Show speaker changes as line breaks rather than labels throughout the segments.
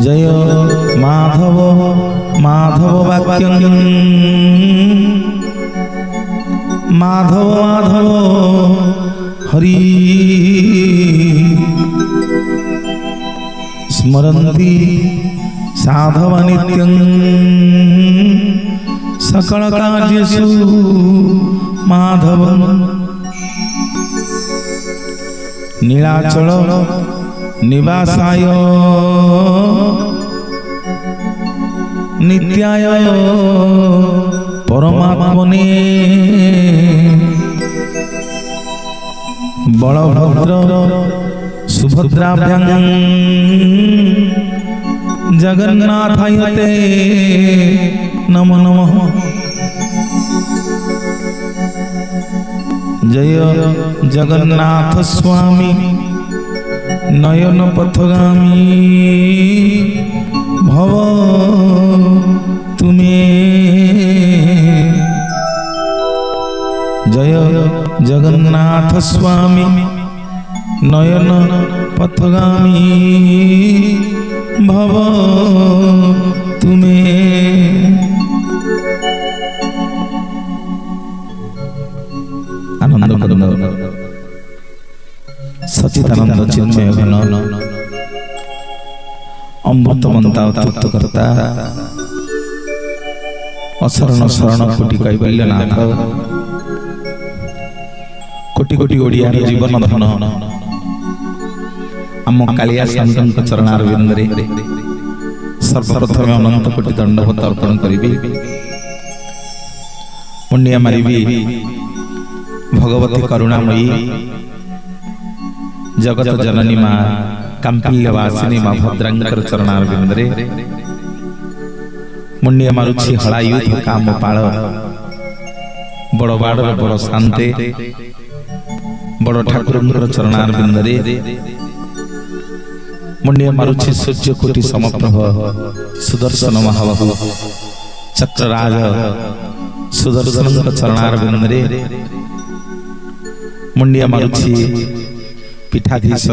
जय माधव माधव वाक्यं माधव माधव हरि स्मरन्ति साधव नित्यं सकल कार्येषु माधवं नीलाचल निवासाय नित्याय परमात्मने बलभद्र सुभद्राभ्यां जगन्नाथाय ते नमो नमः। जय जगन्नाथ स्वामी नयन पथगामी भव तुम्हें। जय जगन्नाथ स्वामी नयन पथगामी भव तुम्हें। आनंद कंद सचिदानंद चिन्मय घन अमृत मंता तत्वकर्ता अशरण शरण कोटि कैवल्यनाथ कोटि कोटि ओडिया जीवन धन आम कालिया संतन चरणारविंद रे सर्वप्रथम अनंत कोटि दंडवत अर्पण करी पुण्य मारिबी भगवती करुणामयी जगत जननी माँ कांपिल्यवासिनी माँ भद्रांकर चरणारविंद रे मुंडिया मारुछि हलायुध काम पाळ बड़ बाड़र बड़ शांते बड़ ठाकुरंकर चरणारविंद रे मुंडिया मारुछि सूर्य कोटि समप्रभ सुदर्शन महाबाहु चक्रराज सुदर्शन चरणारविंद रे मुंडिया मारुछि पीठाधीश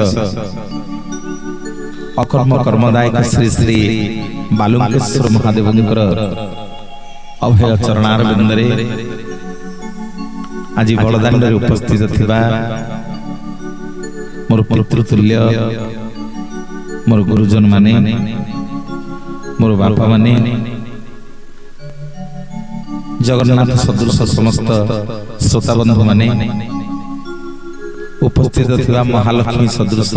अकर्म कर्मदायक श्री श्री बालुकेश्वर महादेवंकर अभय चरणारविंद रे आज बड़दाण्ड रे उपस्थित थिबा मोर पितृतुल्य मोर गुरुजन माने मोर बापा माने जगन्नाथ सदृश समस्त श्रोता बंधु माने उपस्थित थिबा महालक्ष्मी सदृश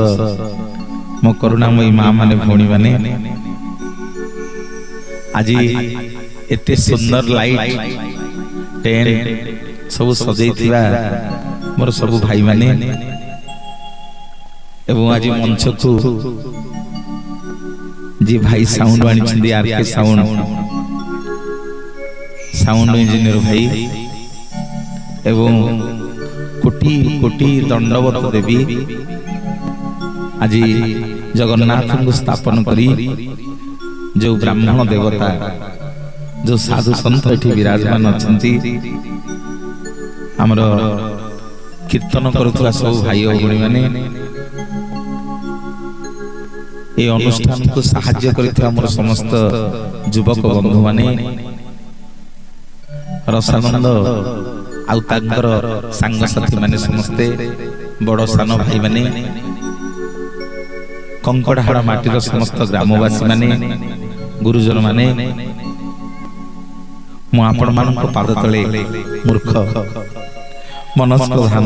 मो करुणामयी माँ माने भौणी माने आज एते सुंदर लाइट टेंट सब सजै थिबा मोर सब भाई माने एवं आज मंच को जी भाई साउंड आनी छिंदी आर के साउंड इंजीनियर भाई एवं कोटि कोटि दंडवत देवी आज जगन्नाथ को स्थापन करी जो ब्राह्मण देवता जो साधु संत एठी विराजमान अछंती हमर कीर्तन करुवा सब भाई और भणी माने ए अनुष्ठान को सहाय्य करिथा हमर समस्त युवक बंधु माने रसानंद आउ तांकर सांग साथी माने समस्ते बड़ सान भाई माने कंकड़हाड़ माटीर समस्त ग्रामवासी माने गुरुजन माने मु आपण मानक पाद तले मूर्ख मनस प्रधान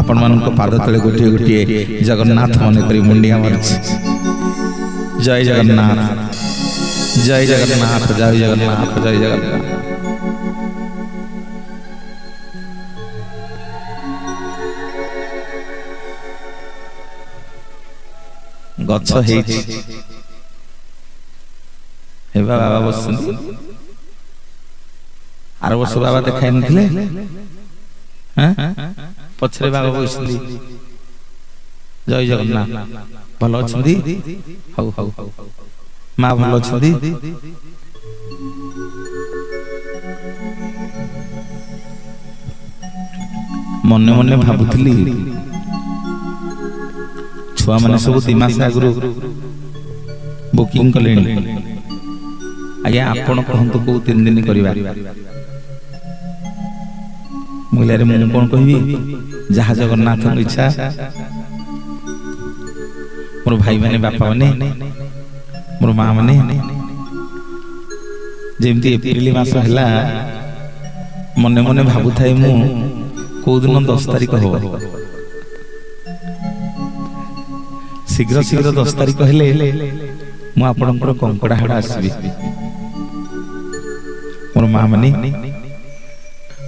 आपण मानक पाद तले गोटे गोटे जगन्नाथ मन करी मुंडिया मारछि। जय जगन्नाथ जय जगन्नाथ जय जगन्नाथ जय जगन्नाथ। गछ बाबा बस आर वर्ष बाबा देखा पछरे बाबा बस जय जगन्नाथ भल अच्छी हौ हौ माँ भल अच्छी मन मन भावुली छुआ मैंने सब 2 मास आगु बुकिंग कले आज्ञा आपण कहतु को 3 दिन करवा मुझे मुझे कौन कह जहा जगन्नाथ इच्छा मोर भाई माने बापा माने मोर माँ माने जमती एप्रिल मास है मने मने भावु थाए मु को दिन 10 तारीख हो शीघ्र शीघ्र 10 तारीख हेले मु आपणकर कंकड़ा हाड़ आसबि मोर माँ माने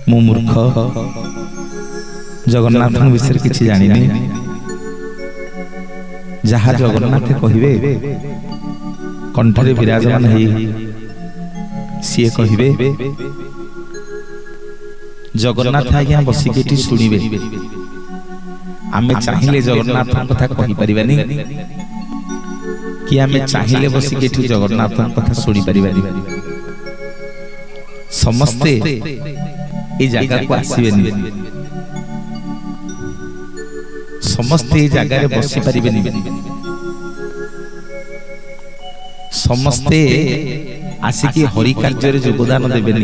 मु मूर्ख जगन्नाथ विषय किसी जानी जहा जगन्नाथ कहिबे कंठरे विराजमान है सी कहिबे जगन्नाथ आज्ञा बसिके शुणिबे आमे चाहिए जगन्नाथ कथा कहि परिबानी कि आमे चाहिए बसिके जगन्नाथ कथा शुणी परिबानी समस्ते ए जगह को आसीबेनी समस्ते ए जगह रे बसी परिबेनी समस्ते आसिकी हरि कार्य रे योगदान देबेनी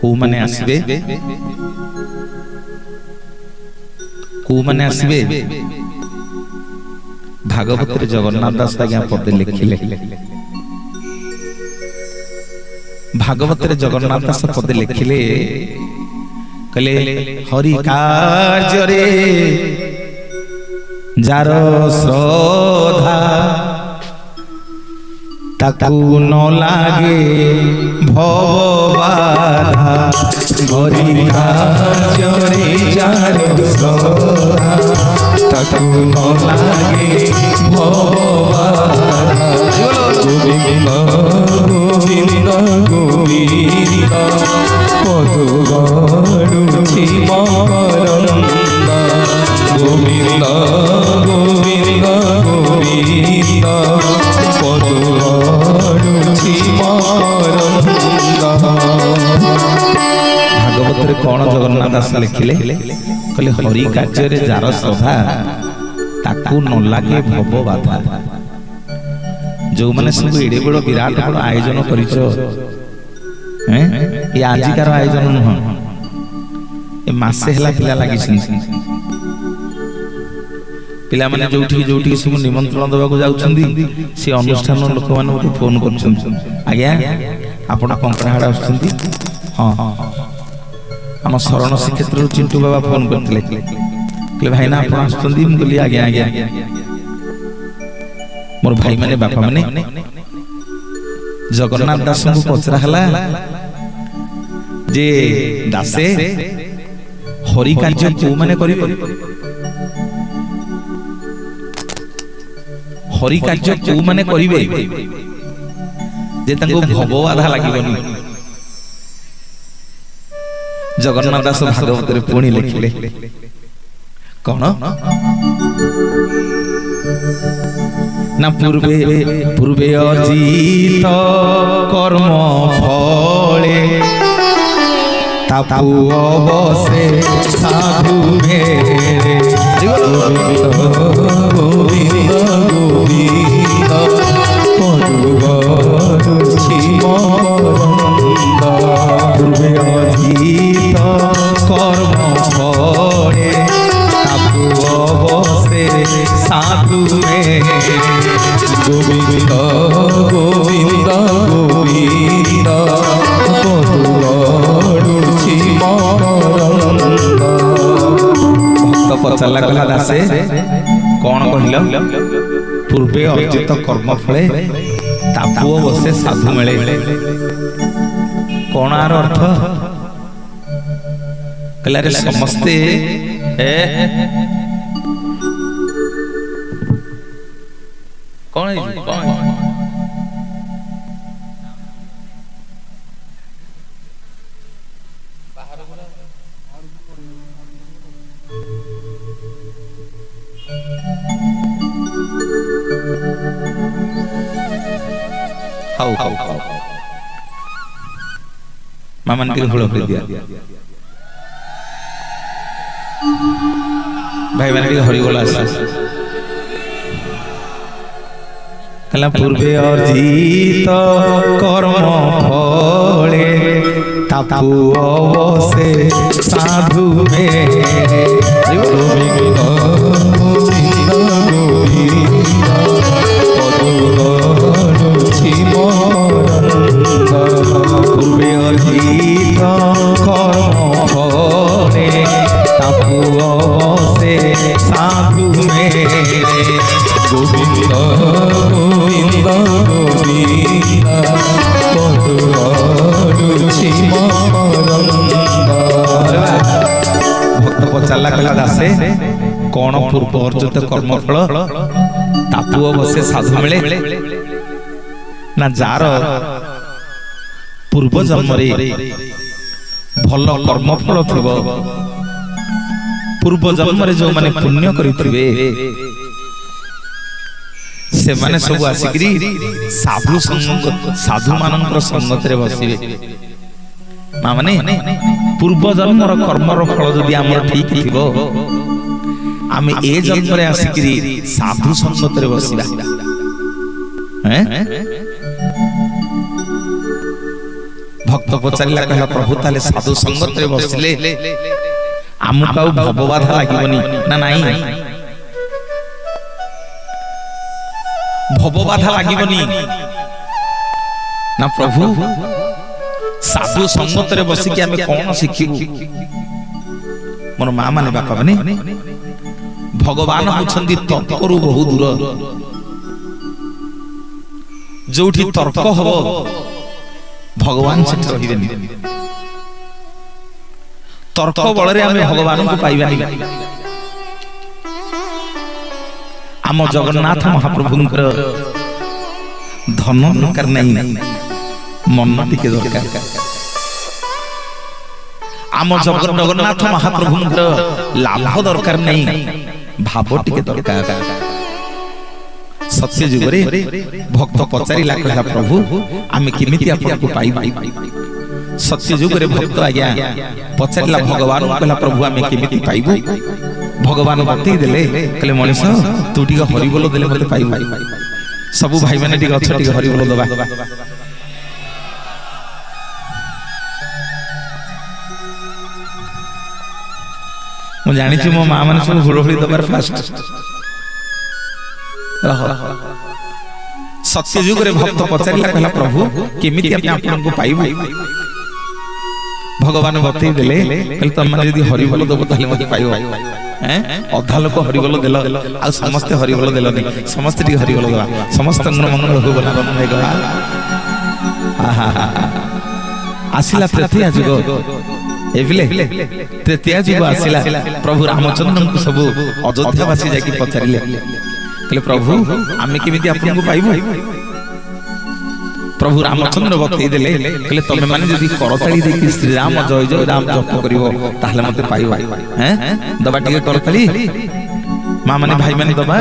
को माने आसीबे भागवत रे जगन्नाथ दास आज्ञा पदे लिखिले भागवत रे जगन्नाथ दास पदे लिखिले कले हरि कार्य रे जार श्रद्धा ताकू न लागे भवबाधा हरि कार्य रे जार श्रद्धा ताकू न लागे भवबाधा गोविंद गोविंद गोविंद पदुगाडुछि मारंदा गोविंद गोविंद गोविंद पदुगाडुछि मारंदा भागवत रे कोन जगन्नाथ दास लिखिले कहले हरि कार्य रे जार श्रद्धा ताकू न लागे भव बाधा जो माने सब एडे बड़ विराट बड़ आयोजन करिछो ये आजिकार आयोजन नुह ए मासे हला पिला लागि पिला माने जोठी सब निमंत्रण देबा को जाउछंदी से अनुष्ठान लोक मान को फोन करछंदी आज्ञा आपण कंकड़ाहाड़ आछंदी हां हम शरण श्रीक्षेत्र चिंटू बाबा फोन करथिले कहले भाई ना आपण आछंदी हम कहली आज्ञा आज्ञा मोर भाई माने बापा माने जगन्नाथ दास को पचरा हला जे दासे हरि कार्य को माने करिबो हरि कार्य को माने करिवे जे ताको भव बाधा लागिबनी जगन्नाथ दास भागवत रे पुणी लिखिले कोन ना पूर्वे पूर्वे अजीत कर्म फले तापु अवसे साधु मेरे गोविंद गोविंद पदुगाडुछि मारंदा पूर्वे अजीत कर्म फले तापु अवसे साधु मेरे गोविंद गोविंद गोविंद पदुगाडुछि मारंदा भक्त पचारला कहला दासे कौन कहल पूर्वे अर्जित कर्म फले तापु बसे साधु मिले कौन आर अर्थ कहला रे समस्ते कौन है हाउ हाउ मामन के हुड़ कर दिया भाई मैंने हरि बोला कहला पूर्वे अर्जित कर्म फले तापु अवसे साधु में पूर्वे अर्जित कर्म फले तापु अवसे साधु में गोविंद गोविंद गोविंद भक्त पचारा कहला दासे कौन पूर्व अर्जित कर्मफल तापु अवश्य साधु मिले ना जार पूर्व जन्म भल कर्मफल थी पूर्व जन्म जो माने पुण्य करिथिबे से माने सब आसिकरी साधु संग साधु मानकर संगत रे बसिबे माने पूर्व जन्मर कर्मर फल जदि हमर ठीक थिबो आमे ए जन्म रे आसिकरी साधु संगत रे बसिबा हैं भक्त पचारिला कहला प्रभु ताले साधु संगत रे बसिले आमका भवबाधा लागिबनी ना नाही भवबाधा लागिबनी ना प्रभु साधु संगत रे बसी के हमें कौन शिखिबु मोर मां माने बापा माने भगवान होछंदी तर्करु बहु दूर जोठी तर्क हबो भगवान सेठ रहिबेनी तर्क बଳରେ ଆମେ ଭଗବାନଙ୍କୁ ପାଇବାନି ଆମ ଜଗନ୍ନାଥ ମହାପ୍ରଭୁଙ୍କର ଧନ ଦରକାର ନାହିଁ ମନ ଟିକେ ଦରକାର ଆମ ଜଗନ୍ନାଥ ମହାପ୍ରଭୁଙ୍କର ଲାଭ ଦରକାର ନାହିଁ ଭାବ ଟିକେ ଦରକାର सत्य जुगरे भक्त पचारिला कहला प्रभु आमे केमिति आपनको पाइबा सत्य जुगरे भक्त आज्ञा पचारिला भगवान कहला प्रभु आमे केमिति पाइबो भगवान बतै देले कहले मनीष तू टिक हरि बोल देले मते पाइबो सब भाई माने टिक अच्छा टिक हरि बोल दबा मु जानि छि मो मां माने सब हुड़हुड़ी दबार फास्ट सत्य युग रे भक्त पचारिला कहला प्रभु केमिति आपनको पाइबो भगवान बतै देले कहले त माने यदि हरि बोल दबो ताले मते पाइबो हैं अधा लोक हरि बोल देलो आ समस्त हरि बोल देलो नहीं समस्त टी हरि बोल दबा समस्त मंगल हो बोला बन गला आसिला तृतीया जुग एविले तृतीया जुग आसिला प्रभु रामचंद्र को सब अयोध्या वासी जाकी पचारिले कहले प्रभु आमे केमिति आपनको पाइबो प्रभु रामचंद्र बतै देले कहले तमे माने जदी करताली देखि श्री राम जय जय राम जप करिवो ताहले मते पाइबो हैं दबा टिके करताली मां माने भाई माने दबा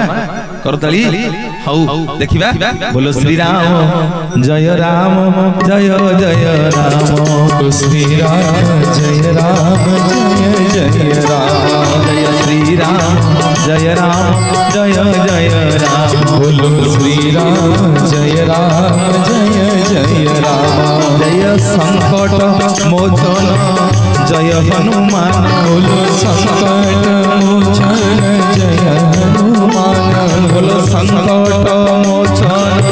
करताली हौ देखिबा बोलो श्री राम जय राम जय जय राम श्री राम जय राम जय जय राम जय श्री राम जय राम जय जय राम बोलो श्री राम जय राम जय जय राम जय संकट मोचन जय हनुमान बोलो संकट मोचन जय हनुमान बोलो संकट मोचन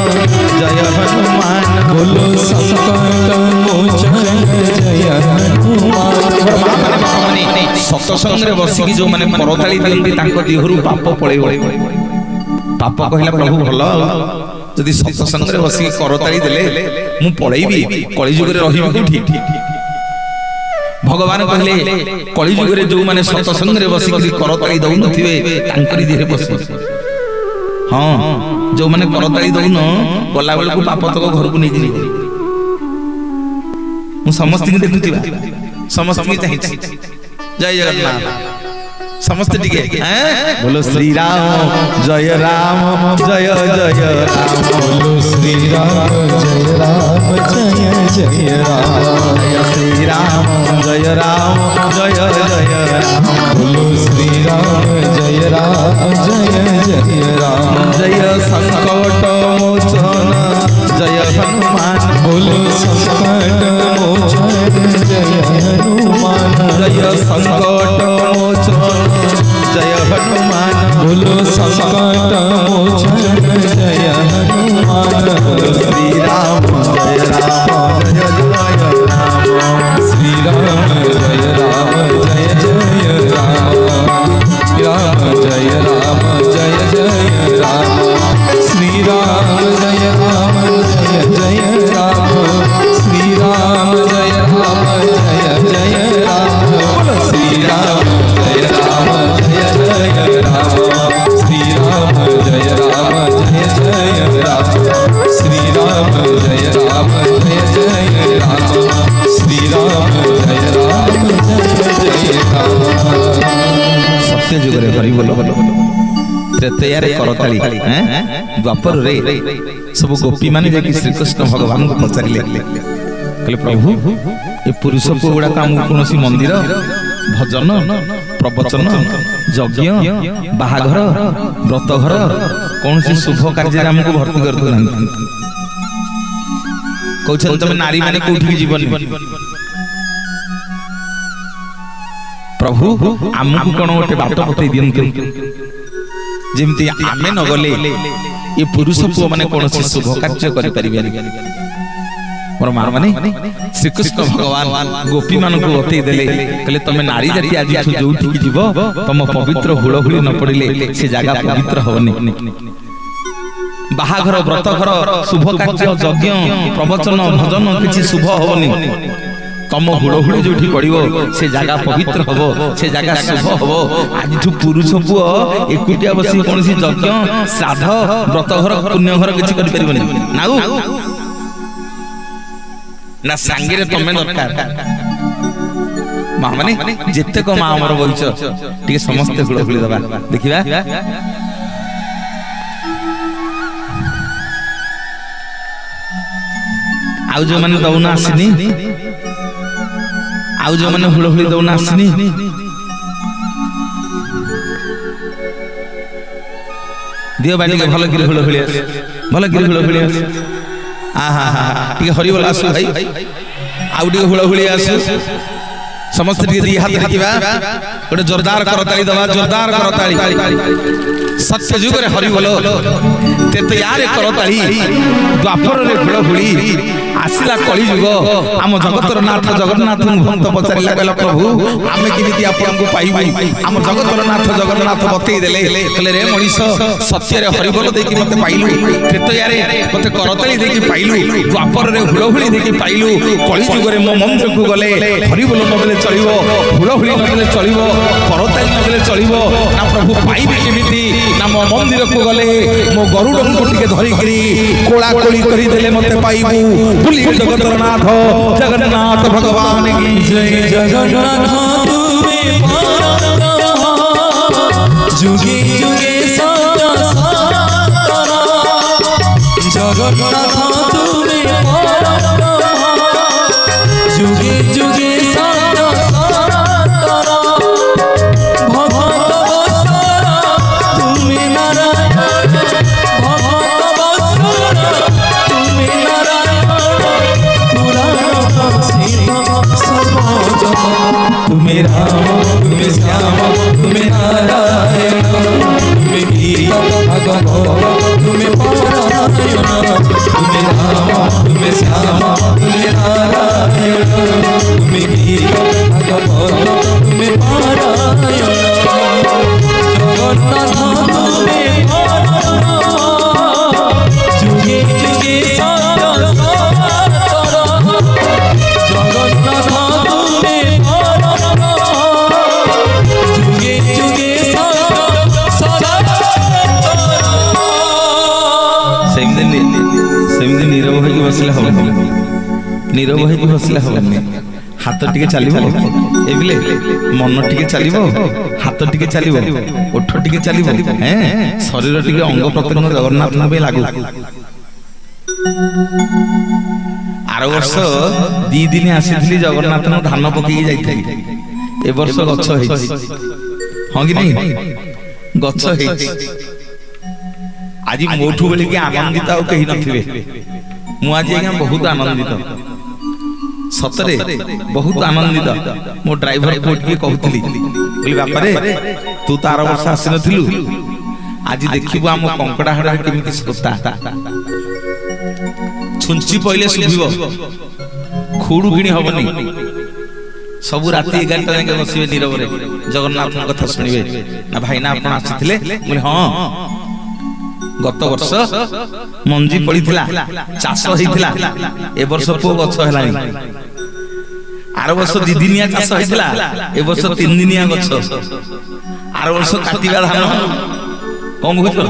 जय हनुमान बोलो संकट मोचन जय हनुमान सत्संग रे बसिकी जो माने करताली दियंती तांको देहरु पाप पळेबो पाप कहला प्रभु भलो जदि सत्संग रे बसिकी करताली देले मु पळेबी कली जुग रे रहिबो कोठी भगवान कहले कली जुग रे जो माने सत्संग रे बसिकी करताली दउ नथिबे तांकरी देहरे बसि हां जो माने करताली दउ न गला बेल को पाप तक घर को नेकी मु समस्त के देखुतिबा समस्त के चाहि जय जगन्नाथ समस्त टिके बोलो श्री राम जय राम जय जय राम बोलो श्री राम जय राम जय जय राम जय श्री राम जय राम जय जय राम बोलो श्री राम जय राम जय जय राम जय संकट मोचन
संकट मोचन जय हनुमान
जय संकट मोचन जय हनुमान
बोलो संकट मोचन जय हनुमान
श्री राम जय राम जय जय राम
श्री राम जय राम जय जय राम राम जय राम जय जय राम श्री राम जय राम जय जय राम श्री राम जय राम जय जय राम श्री राम जय राम जय जय राम श्री राम जय राम जय जय राम श्री राम जय राम जय जय राम श्री राम जय राम जय जय राम।
सत्य जुग रे हरि बोल त्रेतया रे करताली द्वापर रे सब गोपी माने जे श्री कृष्ण भगवान को पचारिले कहले प्रभु ए पुरुष को गुडा काम कोनोसी मंदिर भजन प्रवचन यज्ञ बाहाघर व्रत घर कोनोसी शुभ कार्य रे हमको भर्ती कर दो नहीं कहछन तमे नारी माने कोठी जीवन प्रभु आमको कोन गोटे बाट बतै दियंतु जेमती आमे न गले ये पुरुष को माने कोन से शुभ कार्य करि परिबे मोर मार माने श्री कृष्ण भगवान गोपी मान को बतै देले कहले तमे नारी जाति आज जोठी की जीव तम पवित्र हुलहुली न पड़िले से जागा पवित्र होवनी बाहाघर व्रत घर शुभ कार्य यज्ञ प्रवचन भजन किछि शुभ होवनी तम हुड़हुड़ी जो पड़ो से जगह पवित्र हम से जगह शुभ हम आज पुरुष पुओ एकुटिया बसी कौन यज्ञ श्राद्ध व्रतघर पुण्यघर किसी कर ना सांगे तमें दरकार माँ माने जेतेक माँ आमर बहिच टे समस्ते हुड़हुड़ी दबा देखा आउ जो मैंने दौना आसनी आउ जो मैंने हुड़हुड़ी दौना आसनी दियो बाटी के भल गिरी हुड़हुड़ी भल गिरी हुड़हुड़ी आहा टी हरि बोल आसु भाई आउ टी हुड़हुड़ी आसु समस्त टी दी हाथ देखिबा गोटे जोरदार करताली दबा जोरदार करताली सत्य जुग रे हरि बोल तेते यारे करताली द्वापर रे हुड़हुड़ी आसिला कली जुग आम जगतर नाथ जगन्नाथ भक्त पचारिला कहला प्रभु आमे किमिति आपन को पाइबु आम जगतर नाथ जगन्नाथ बतई देले कहले रे मनीष सत्य रे हरि बोल देकी मते पाइलु तेतयारे मते करतली देकी पाइलु द्वापर रे हुड़हुड़ी देकी पाइलु कली जुग रे मो मंदिर को गले हरि बोल नदेले चलिबो हुड़हुड़ी नदेले चलिबो करतली नदेले चलिबो ना प्रभु पाइबे किमिति ना मो मंदिर को गले मो गरुड़ को टिके धरि करी कोला कोली करी देले मते पाइबु जगन्नाथ जगन्नाथ भगवान की जय
जगन्नाथ तुम्हें जुगे जुगे सदा जगन्नाथ तुम्हें जुगे जुगे सदा भगवत बत्सर तुम्हें नारायण भगवत बत्सर तुम्हें नारायण तुम्हें राम तुम्हें श्याम तुम्हें नारायण तुम्हें गीता भगवत तुम्हें पारायण तुम्हें राम तुम्हें श्याम तुम्हें नारायण तुम्हें गीता भगवत तुम्हें पारायण जगन्नाथ तुम्हें जुगे जुगे सदा जगन्नाथ तुम्हें जुगे जुगे सदा
सेमदी नीरव होई बसले हम नीरव होई बसले हम हाथ टिके चलिबो एबिले मन टिके चलिबो हाथ टिके चलिबो ओठ टिके चलिबो हैं शरीर टिके अंग प्रत्यंग जगन्नाथ में लागू आर वर्ष 2 दिन आसीथली जगन्नाथ न धान पकई जाईथली ए वर्ष गछ हेछि हां कि नहीं गछ हेछि आज मोठू बेली के आनंदित आ कहि नथिबे मु आज आज्ञा बहुत आनंदित सतरे बहुत आनंदित मो ड्राइवर को कहूली बोली बापा रे तू तो आर वर्ष आसी नथिलु आज देखिबो हम कंकड़ाहाड़ केमिति श्रोता छुंची पहिले सुभिबो खुडू गिणी हबनी सबु राति 11टा जाके बसिबे नीरव रे जगन्नाथ कथा सुनिबे ना भाई ना आपण आसीथिले बोले हां गत वर्ष मंजी पड़ीथिला चाष होइथिला ए वर्ष पो गछ हलानी आर वर्ष 2 दिनिया चाष होइथिला ए वर्ष 3 दिनिया गछ आर वर्ष काटिबा धान कम बुझो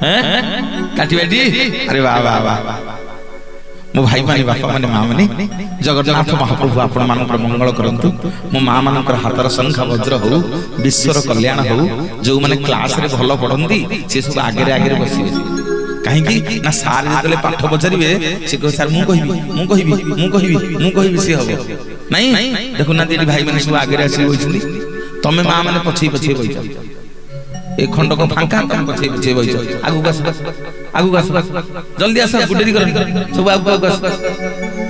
हैं काटिबाटी अरे वाह वाह वाह मो भाई माने बापा माने मां माने जगन्नाथ महाप्रभु आपण मानकर मंगल करंतु मो मां मानकर हातर संखा वज्र हो विश्वर कल्याण हो जो माने क्लास रे भलो पढंती से सब आगे आगे बसिबे काहे कि ना सार जतले पाठ पचारिबे से कह सर मु कहिबी से हबो नहीं देखो ना दीदी भाई माने सब आगे आसी होइछनी तमे मां माने पछी बइछ एक खंड को फांका तुम पछे बइछ आगु गस जल्दी आस गुडेरी कर सब आगु गस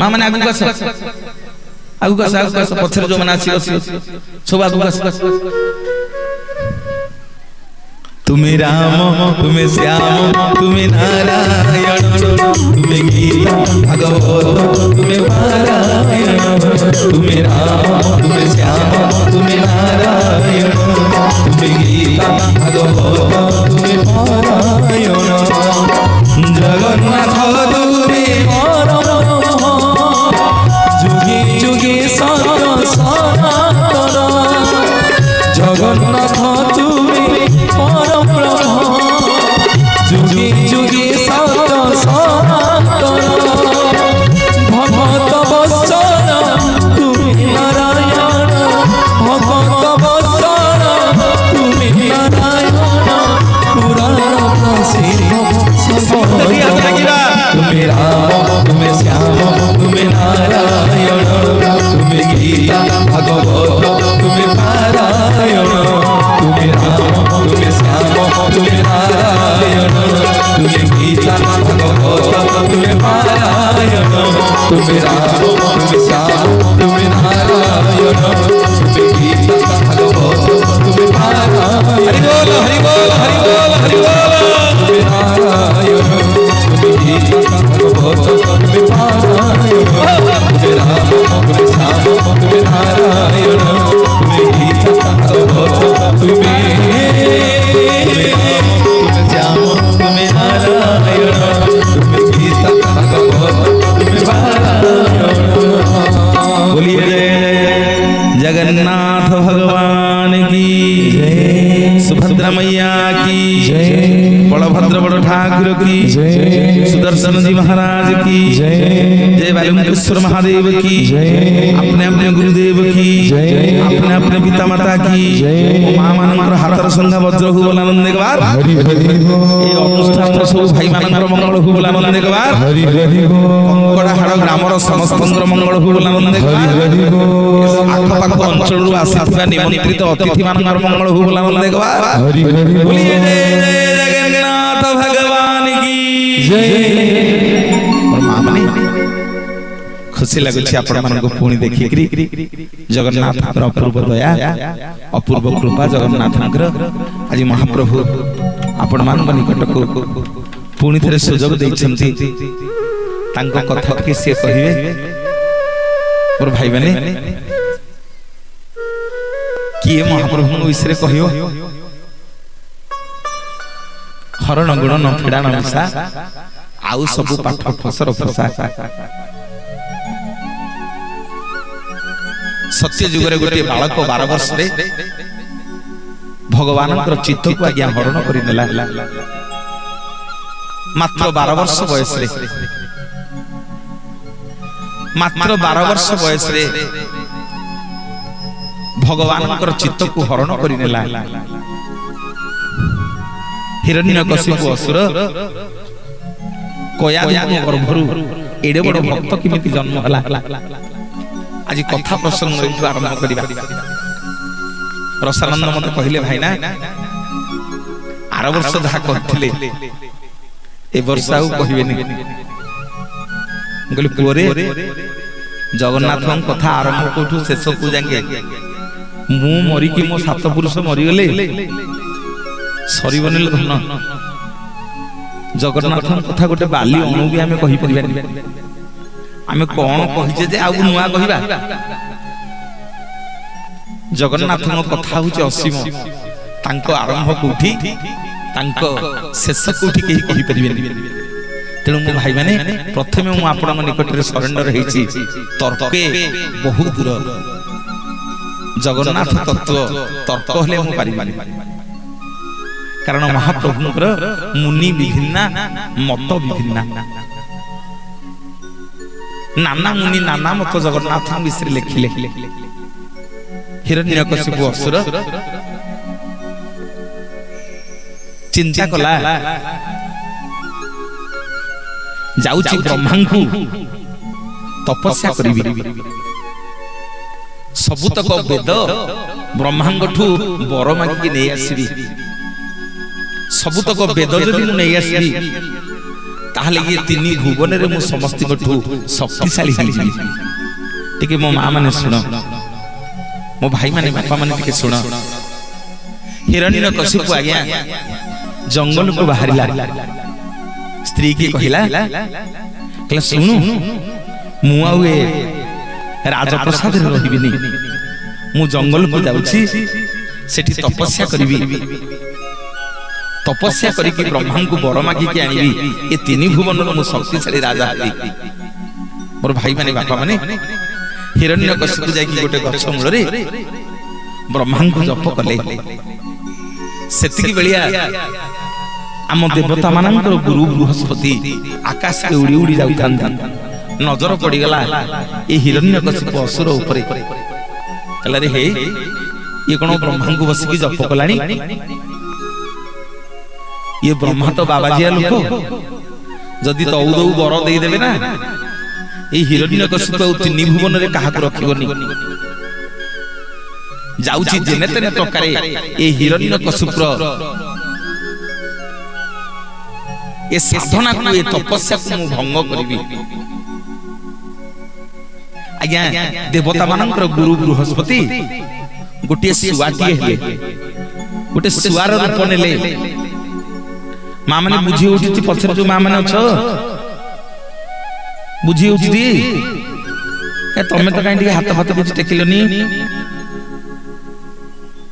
मां माने आगु गस पछर जो माने आसी सब आगु गस तुम्हें राम तुम्हें श्याम तुम्हें नारायण तुम्हें गीता भागवत तुम्हें पारायण तुम्हें राम तुम्हें श्याम तुम्हें नारायण तुम्हें गीता भागवत तुम्हें पारायण जगन्नाथ तुम्हें जुगे जुगे सदा सनातन जगन्नाथ तुम्हें जुगे जुगे सत सनातन भगत वत्सल तुम्हें नारायण भगत वत्सल तुम्हें नारायण पुराण प्रसिद्ध तुम्हें राम तुम्हें श्याम तुम्हें नारायण तुम्हें गीता भागवत तुम्हें पारायण तुम्हें राम तुम्हें श्याम तुम्हें नारायण तुम्हें गीता भागवत तुम्हें पारायण तुम्हें राम तुम्हें श्याम तुम्हें नारायण तुम्हें गीता भागवत तुम्हें पारायण हरि बोल हरि बोल हरि बोल हरि बोल तुम्हें नारायण तुम्हें गीता भागवत तुम्हें पारायण तुम्हें राम तुम्हें श्याम तुम्हें नारायण तुम्हें गीता भागवत तुम्हें श्याम तुम्हें नारायण तुम्हें गीता भागवत तुम्हें पारायण बोलिए जगन्नाथ भगवान की जय सुभद्रा मैया की जय बलभद्र बड़ ठाकुर की जय सुदर्शन जी महाराज की जय जय बालुकेश्वर महादेव की जय अपने अपने गुरुदेव की जय अपने अपने पिता माता की जय मां मानकर हाथर संघा वज्र हु बोला नंदे के बाद हरि हरि बोल ए अनुष्ठान सब भाई मानकर मंगल हु बोला नंदे के बाद हरि हरि बोल कंकड़ाहाड़ ग्रामर समस्तंकर मंगल हु बोला नंदे के बाद हरि हरि बोल आख पाख अंचल रु आसीथिबा निमंत्रित अतिथि मानकर मंगल हु बोला नंदे के बाद हरि हरि बोल जगन्नाथ भगवान की जय और मां माने खुशी लगुछि आपण मन को पुणी देखि करी जगन्नाथ अपूर्व दया अपूर्व कृपा जगन्नाथ आज महाप्रभु आपण मान निकट को पुणी थरे सुजोग दैछंती तांको कथा के से कहिवे और भाई माने किए महाप्रभु विषय कहियो हरण गुण न फेड़ा न मिसा आउ सब पाठ फसर फसा सत्य जुग रे गोटे बालक 12 वर्ष रे भगवान चित्त को आज्ञा हरण कर मात्र 12 वर्ष बयस रे मात्र 12 वर्ष बयस रे भगवान चित्त को हरण कर हिरण्यकशिपु असुर कयादि गर्भरु एडे बड़ भक्त किमिति जन्म हला आज कथा प्रसंग आरंभ करिबा रसानंद मते कहिले भाई ना आर वर्ष धा करथिले ए वर्ष आउ कहिबेनी कहली पुअरे जगन्नाथ कथा आरंभ कोठू शेष को जाके मु मरिकी मो सात पुरुष मरीगले सरीबनी धन जगन्नाथ कथा गोटे बाली अणु भी आम कहीपर आम कौन कहीचे जे आउ नुआ कहवा जगन्नाथ कथा हूँ असीम तांको आरंभ कौटी शेष कौटी कहीं कहीपर तेणु मो भाई मैंने प्रथम मु आपण निकट में सरेंडर होती तर्के बहुत दूर जगन्नाथ तत्व तर्क हेले मु पारि कारण महाप्रभुंकर मुनि विभिन्ना मत विभिन्ना नाना मुनि नाना मत जगन्नाथ विषय लिखिले हिरण्यकशिपु असुर चिंता कला जाउची ब्रह्मांकु तपस्या करिबि सबुतक वेद ब्रह्मांगठु बर मागिके नै आसीबि सबुतक वेद जदि मु नै आसीबि ताहले ये तीन भुवन रे मु समस्त गठु शक्तिशाली हो जिबि टिके मो मां माने सुनो मो भाई माने बापा माने टिके सुनो हिरण्यकशिपु आज्ञा जंगल को बाहरिला स्त्री की कहिला कहला सुनु मु आउ ए राजप्रसाद रे रहिबिनी मु जंगल को जाउछि सेठी तपस्या करिवि तपस्या करिकि ब्रह्मा को बर मागी के आनिबि ए तीन भुवन मु शक्तिशाली राजा हबि मोर भाई माने बापा माने हिरण्यकशिपु जाई कि गोटे गछ मूल रे ब्रह्मा को जप कले सेतिकी बेलिया आम देवता मानकर गुरु बृहस्पति आकाश के उड़ी उड़ी जाउथान नजर पड़ीगला ये हिरण्यकशिपु असुर उपरे कहला रे हे ये कोन ब्रह्मा को बसिकी जप कलानी ये ब्रह्मा तो बाबाजिया लोक जदि तौ दौ बर दे देबे ना ये हिरण्यकशिपु तीन भुवन रे काहा को रखिबनी जाउची जेने तेने प्रकारे ये हिरण्यकशिपुर ये साधना को ये तपस्या को मु भंग करिवि आज्ञा देवता मानकर गुरु बृहस्पति गोटे सुआटी हेले गोटे सुआर रूप नेले मां माने बुझी उठी पछर जो मां माने अछ बुझी उठी ए तमे तो काई हाथ हाथ कुछ टेकिलनी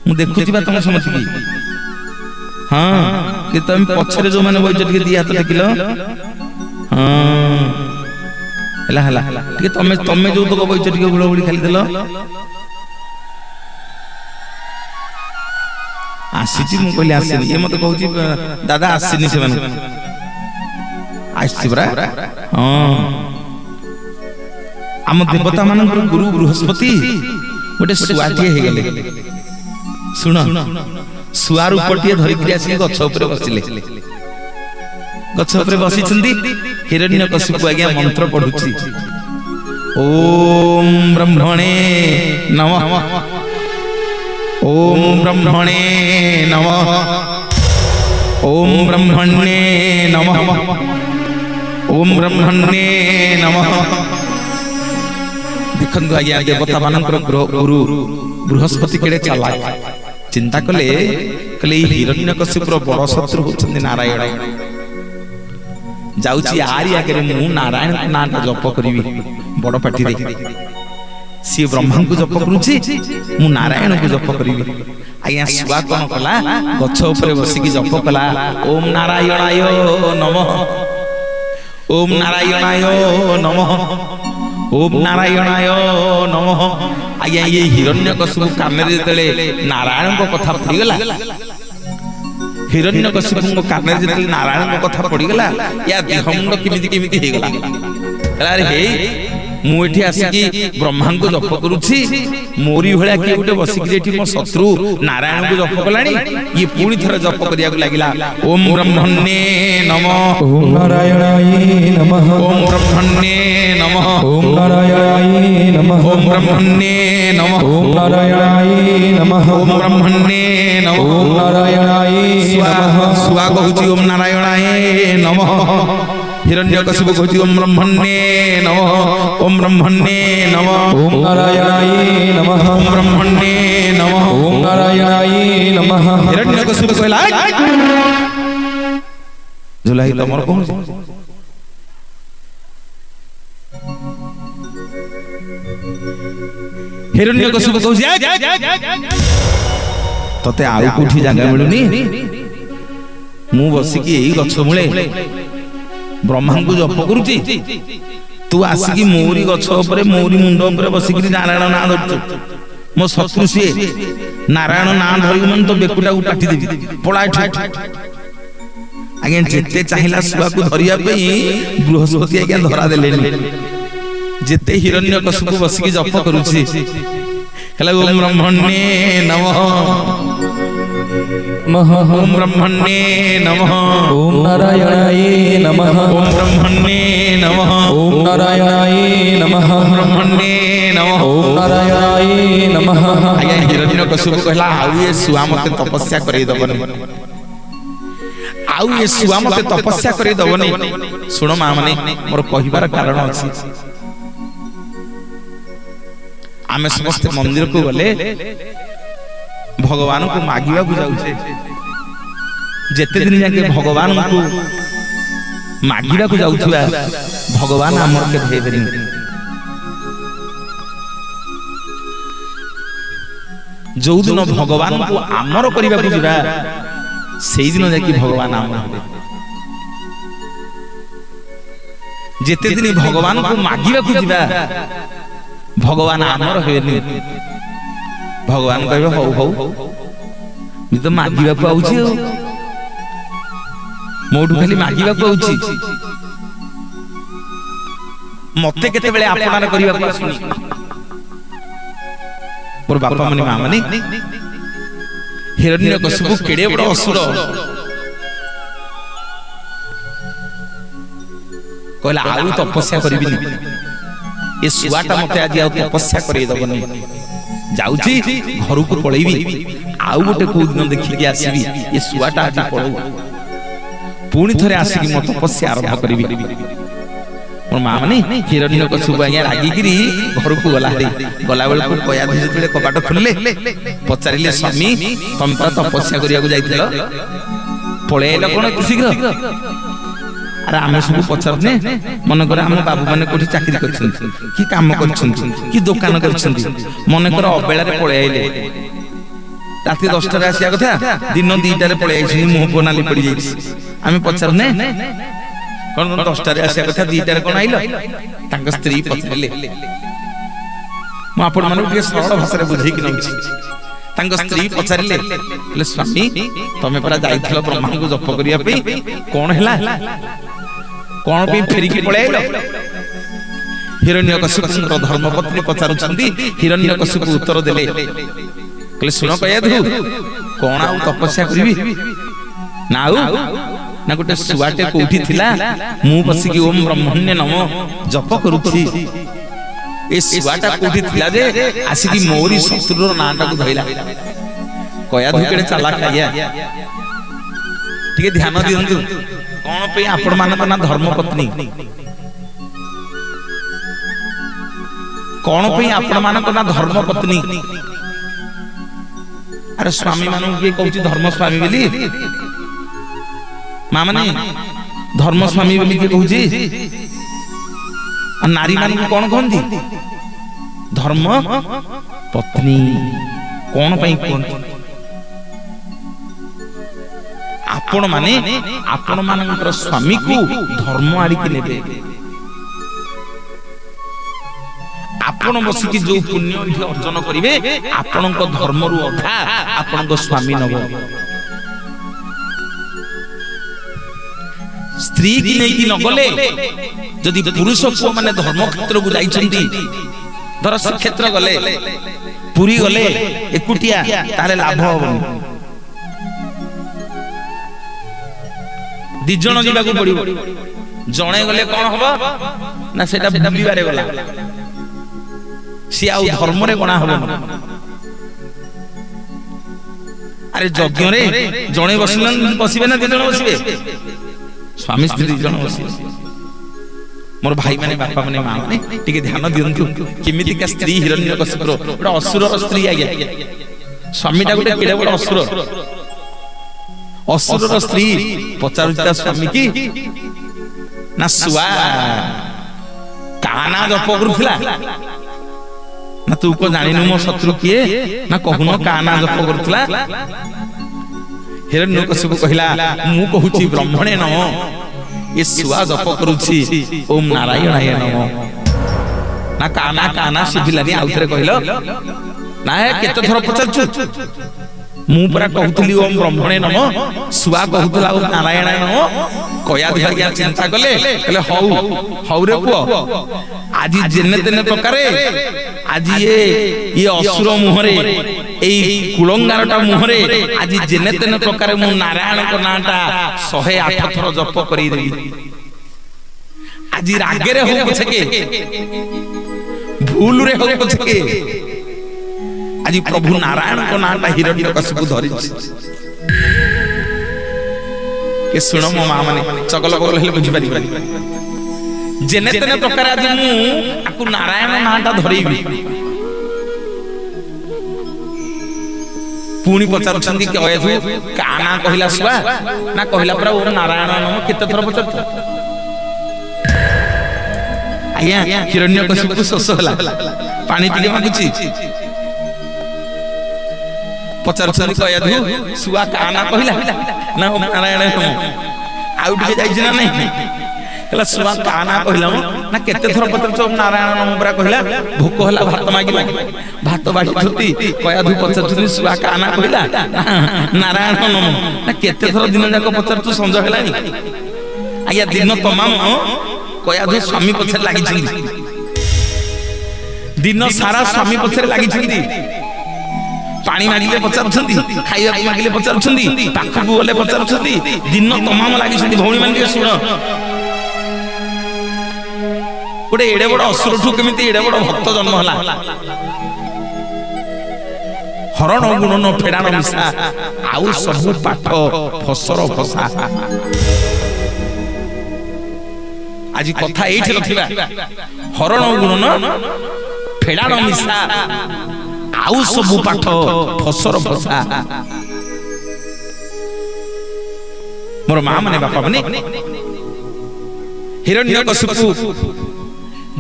मु देखुथिबा तुम समझ की हां कि तुम पछरे जो माने बइच टिके दी हाथ टेकिलो हां हला हला टिके तमे जो तो बइच टिके गुळ गुळी खाली देलो आसीची मु कहली आसीनी ये मते कहूची दादा आसीनी से माने आसी बरा हां आम देवता मानकर गुरु बृहस्पति गोटे सुआटी हे गेले सुन सुआर उपटिए धरि कि आसी गछ ऊपर बसिले गछ ऊपर बसी छंदी हिरण्यकशिपु आज्ञा मंत्र पढुची ओम ब्रह्मणे नमः ओम ब्रह्मणे नमः ओम ब्रह्मणे नमः ओम ब्रह्मणे नमः देखंतु आज्ञा देवता मानकर गुरु बृहस्पति केड़े चालाक चिंता कले कले हिरण्यकशिपुर बड़ शत्रु होछन्ति नारायण जाउची आरी आगे मु नारायण नाटा जप करिवि बड़ पाटी रे सी ब्रह्मा को जप करूची मु नारायण को जप करिवि आया सुआ कोन कला गछ ऊपर बसिकी जप कला ओम नारायणाय नमः ओम नारायणाय नमः ओम नारायणाय नमः आया ये हिरण्यकशिपु काने जेतले नारायण को कथा पड़ी गला हिरण्यकशिपु को काने जेतले नारायण को कथा पड़ी गला या देहमुंड किमिति किमिति हे गला अरे हे मु एठी आसी ब्रह्मा को जप करूची मोरी भलिया के गुटे बसिकी जेठी मो शत्रु नारायण को जप कलानी ये पूरी थर जप करिया को लागिला ओम ब्रह्मणे नमः
ओम नारायणाय नमः
ओम ब्रह्मणे नमः
ओम नारायणाय नमः
ओम ब्रह्मणे नमः
ओम नारायणाय नमः
ओम ब्रह्मणे नमः
ओम नारायणाय नमः
सुआ कहूची ओम नारायणाय नमः हिरण्यकशिपु कहती ओम ब्रह्मण्ये नमः ओम ब्रह्मण्ये नमः
ओम नारायणाय नमः
ओम ब्रह्मण्ये नमः
ओम नारायणाय नमः
हिरण्यकशिपु कहला झुलाई तमर कोन हिरण्यकशिपु कहूसी तते आउ कोठी जागा मिलुनी मु बसिकी एई गछ मुळे ब्रह्मा को जप करूची तू आसिकी मोरी गछ ऊपर मोरी मुंड ऊपर बसिकी नारायण नाम धरछु मो शत्रु सी नारायण नाम धरि मन तो बेकुटा को काटी देबी पळा आगे जेते चाहिला सुआ को धरिया पे बृहस्पति आगे धरा देलेनी जेते हिरण्यकशिपु बसिकी जप करूची कहला ओम ब्रह्मण्ये नमः ओम ब्रह्मण्ये नमः
ओम नारायणाय नमः
ओम ब्रह्मण्ये नमः
ओम नारायणाय नमः
ब्रह्मण्ये नमः
ओम नारायणाय नमः
आगे हिरण्यकशिपु कहला आउ ये सुआ मते तपस्या करै दबनी आउ ये सुआ मते तपस्या करै दबनी सुनो मां माने मोर कहिबार कारण अछि आमे समस्त मंदिर को गले भगवान को मागिबा को जाउछे जेते दिन जाके भगवान को मागिबा को जाउथबा भगवान हमर के भेबेनी जो दिन भगवान को आमर करिबा को जिबा सेई दिन जाके भगवान आमर हेबे जेते दिन भगवान को मागिबा को जिबा भगवान आमर हेबेनी भगवान कहबे हौ हौ मी तो मागिबा को आउची मोटू खाली मागिबा को आउची मते केते बेले आपणार करिबा को आसुनी मोर बापा मने मां मने हिरण्यकशिपु केडे बड़ असुर कहला आउ तपस्या करबिनी ए सुआटा मते आज आउ तपस्या करै दबनी जाउची घर को पळैबी आउ गोटे को दिन देखि के आसीबी ए सुआटा आज पळौ पुणी थरे आसीकी म तपस्या आरंभ करबी मोर मां माने हिरण्यकशिपु आगे रागी गिरी घर को गला रे गला बेल को कया धि जेते कपाट खुलले पचारिले स्वामी तुम तो तपस्या करिया को जाइथिलो पळैला कोन शीघ्र अरे आमे सब पचारने मन करे हम बाबू माने कोठी चाकरी करछन की काम करछन की दुकान करछन मन करे अबेला रे पळे आइले राती 10टा रे आसिया कथा दिन 2टा रे पळे आइछि मुह बनाली पड़ी जाइछि आमे पचारने कोन 10टा रे आसिया कथा 2टा रे कोन आइलो तांग स्त्री पचले म आपण माने के सरल भाषा रे बुझै कि नछि तांग स्त्री पचारिले ले स्वामी तमे परा जाइथिलो ब्रह्मा को जप करिया पे कोन हैला कोन पे फेरिकी पळे हिरण्यकशिपु धर्मपत्नी पचारुछंती हिरण्यकशिपु उत्तर देले कहले सुनो कयाधु कोन आउ तपस्या करबी नाउ ना गोटे सुवाटे कोठी थिला मु बसिकी ओम ब्रह्मण्य नमः जप करूछि ए सुवाटा कोठी थिला जे आसिकी मोरी शत्रुर नाटा को धइला कयाधु केडे चाला खाइया ठीक ध्यान दियंतु कोन पे आपण मानक ना धर्मपत्नी कोन पे आपण मानक ना धर्मपत्नी अरे स्वामी मानु के कहउची धर्म स्वामी बोली मां माने धर्म स्वामी बोली के कहउची आ नारी मान को कोन कहंती धर्म पत्नी कोन पई कहंती आपण माने आपण मानकर स्वामी को धर्म आड़ी के नेबे आपण बसिकी जो पुण्य अर्जन करिवे आपण को धर्म रु अधा आपण को स्वामी नबो स्त्री की नहीं की न गले जदि पुरुष को माने धर्म क्षेत्र को जाइछंती धर से क्षेत्र गले पुरी गले एकुटिया ताले लाभ होबनी दि जण जीवा को पड़िबो जणे गले कोन होबो ना सेटा बुलिबारे गला सी आउ धर्म रे कोना होबो अरे यज्ञ रे जणे बसिलन बसिबे ना दि जण बसिबे स्वामी स्त्री जण बसिबे मोर भाई माने बापा माने मां माने टिके ध्यान दियंतु केमिति का स्त्री हिरण्यकशिपुर गोटे असुर स्त्री आज्ञा स्वामीटा गोटे केडे बड़ असुर असुर स्त्री पचारुता स्वामी की ना सुआ काना जप करुला ना तू को जानिनु मो शत्रु किए ना कहूनो काना जप करुला हिरण्यकशिपु कहिला मु कहूची ब्रह्मणे नमो ये सुआ जप करुछि ओम नारायणाय नमो ना काना काना सुभिलानी आउथरे कहिलो ना केते थर पचारछु मु परा कहूतली ओम ब्रह्मणे नमो सुआ कहूतला ओम नारायणाय नमो कया दिया चिंता कले कहले हौ रे पुओ आज जेने तेने प्रकारे आज ये असुर मुहरे एई कुलंगारटा मुहरे आज जेने तेने प्रकारे मु नारायण को नाटा 108 थर जप करी देबी आज रागे रे हो पछके भूल रे हो पछके आज प्रभु नारायण को नाटा हिरण्यकशिपु धरि ये सुनो मो मां माने चगल बगल हेले बुझि पारि जेने तेने प्रकार आज मु आकु नारायण नाटा धरिबी पुणी पचारुछंती कि अयथु काना कहिला सुआ ना कहिला परा ओम नारायण नमो केते थर पचारछ आया हिरण्यकशिपु शोष होला पानी टिके मागुची पचारुछंती कि अयथु सुआ काना कहिला ना ओम नारायण नमो आउ टिके जाइछ ना नै कहला सुआ काना कहिला ना केते थर पचारछ ओम नारायण नमो परा कहिला भूख होला भात मागिला भात बाटी धुती कयाधु पचारछुनी सुआ काना कहिला नारायण नमो ना केते थर दिन जाक पचारछु संज हेलानी आया दिन तमाम कयाधु स्वामी पछे लागि छिंदी दिन सारा स्वामी पछे लागि छिंदी पानी मागिले पचारुछंती खाइबा मागिले पचारुछंती पाखकु गले पचारुछंती दिन तमाम लागि छिंदी भौणी मान के सुन गोटे एडे बड़ असुरठु केमिति एडे बड़ भक्त जन्म होला हरण गुणन फेडान मिसा आउ सबु पाठ फसर फसा आज कथा एठी लखिबा हरण गुणन फेडान मिसा आउ सबु पाठ फसर फसा मोर मां माने बापा माने हिरण्यकशिपु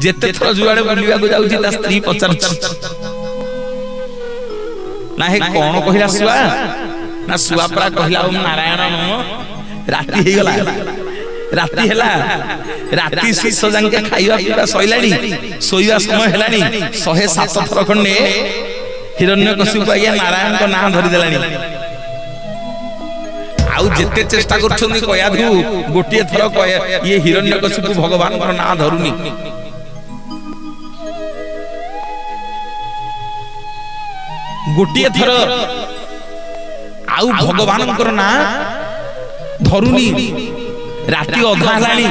जेते थर जुआडे बुलिया को जाउची ता स्त्री पचारछ ना हे कोन कहिला सुआ ना सुआ परा कहिला ओम नारायण नमो राती हे गला राती हेला राती शिश जांके खाइबा पीबा सइलानी सोइबा समय हेलानी 107 थर खंडे हिरण्यकशिपु आया नारायण को नाम धरि देलानी आउ जेते चेष्टा करछोनी कयाधु गोटिए थर ये हिरण्यकशिपु भगवान को नाम धरुनी गोटिए थर आउ भगवान ना धरुनी राति अधा हलानी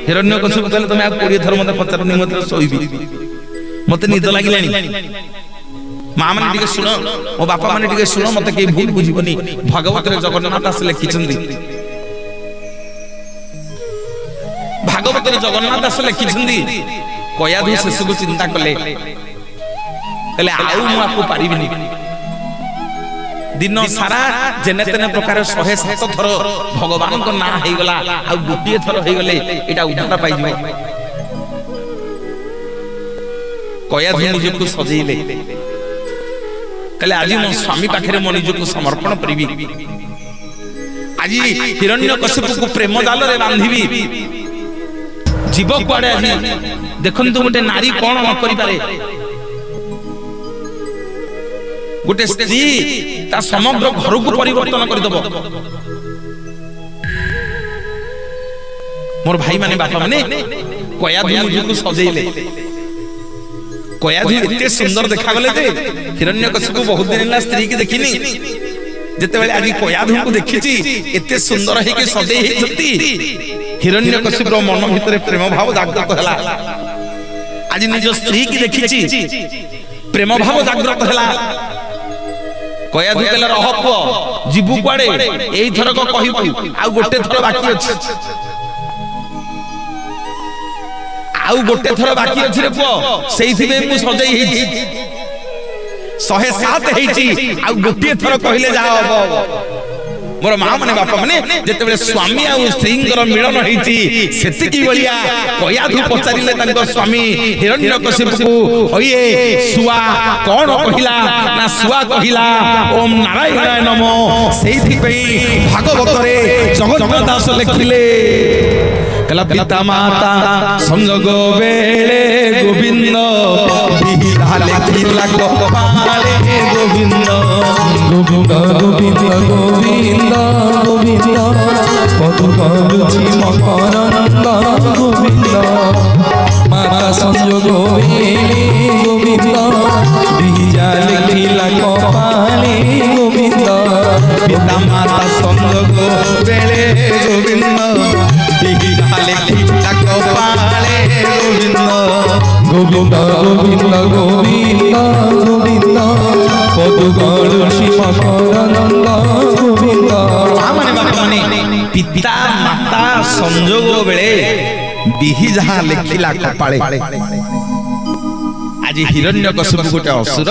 हिरण्यकशिपु कहले तुम 20 थर मते पचारनी मते सोइबी मते निद लागिलानी मां माने टिके सुनो ओ बापा माने टिके सुनो मते के भूल बुझिबनी भागवत रे जगन्नाथ दास लिखिछंदी भागवत रे जगन्नाथ दास लिखिछंदी कयाधु शेषको चिंता कले कहले आउ मु आपको पारिबिनी दिन सारा जेने तेने प्रकार 107 थर भगवान को ना हे गला आ गुटिए थर हे गले एटा उद्धार पाइ जिवो कयाधु निजको सजेइले कहले आज मो स्वामी पाखरे मो निजको समर्पण करिबी आज हिरण्यकशिपु को प्रेम जाल रे बांधिबी जीव कुआडे आज देखंतु गोटे नारी कोन न करि पारे गोटे स्त्री ता समग्र घर को परिवर्तन कर दबो मोर भाई माने बापा माने कयाधु निजको सजेइले कयाधु एते सुंदर देखा गले जे हिरण्यकशिपु बहुत दिन ला स्त्री की देखिनी जेते बेले आज कयाधु को देखिची एते सुंदर हे के सजे हे जति हिरण्यकशिपुर मन भितरे प्रेम भाव जागृत हला आज निज स्त्री की देखिची प्रेम भाव जागृत हला कयाधु कहले रह पुओ जीवु कुआडे एई थरक कहिबु आ गोटे थर बाकी अछि आउ गोटे थर बाकी अछि रे पुओ सेइथि में मु सजई हेछि 107 हेछि आउ गोटे थर कहिले जा हबो मोर मां माने बापा माने जेते बेले स्वामी आ स्त्री मिलन हेछि सेति की बलिया कयाधु पचारिले तांको स्वामी हिरण्यकशिपु होइए सुआ कोन कहिला ना सुआ कहिला ओम नारायणाय नमो सेइथि पई भागवत रे जगन्नाथ दास लिखिले कला पिता माता संजोग बेले गोविंद बिहिला लिखिला गोपाले गोविंद
गोविंद गोविंद गोविंद गोविंद पदुकरुचि मकरंद गोविंद माता संजोग बेले गोविंद बिहिला लिखिला गोपाले गोविंद
पिता माता संजोग बेले गोविंद
गोविंद गोविंद गोविंद गोविंद पदुकरुचि मकरंद गोविंद
माने बापा माने पिता माता संजोग बेले बिहि जहा लिखिला कपाळे आज हिरण्यकशिपु गोटे असुर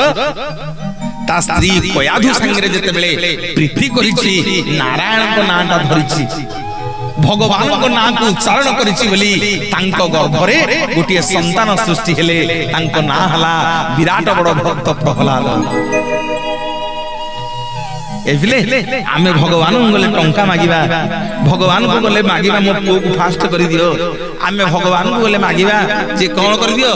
ता स्त्री कयाधु संगे जेते बेले प्रीति करिछि नारायण को नाटा धरिछि भगवान को नाम को उच्चारण करिछि बोली तांको गर्भरे गोटे संतान सृष्टि हेले तांको ना हला विराट बड़ भक्त प्रहलाद एविले आमे भगवान गले टंका मागिबा भगवान को गले मागिबा मो पुओ को फास्ट करि दियो आमे भगवान को गले मागिबा जे कोन करि दियो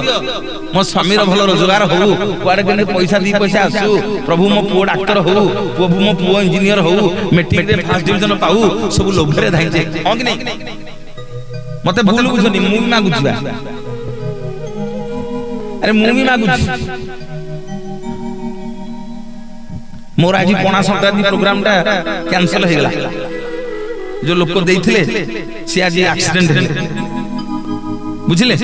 मो स्वामी रो भलो रोजगार हो कुआडे गने पैसा दी पैसा आसु प्रभु मो पुओ डॉक्टर हो प्रभु मो पुओ इंजीनियर हो मैट्रिक रे फर्स्ट डिवीजन पाऊ सब लोभरे धाइजे हो कि नहीं मते भूल बुझनी मु मागुछबा अरे मु भी मागुछ मोर आज पणा संक्रांति प्रोग्राम टा कैंसिल हो गला जो लोक देइथिले से आज एक्सीडेंट हेले बुझिले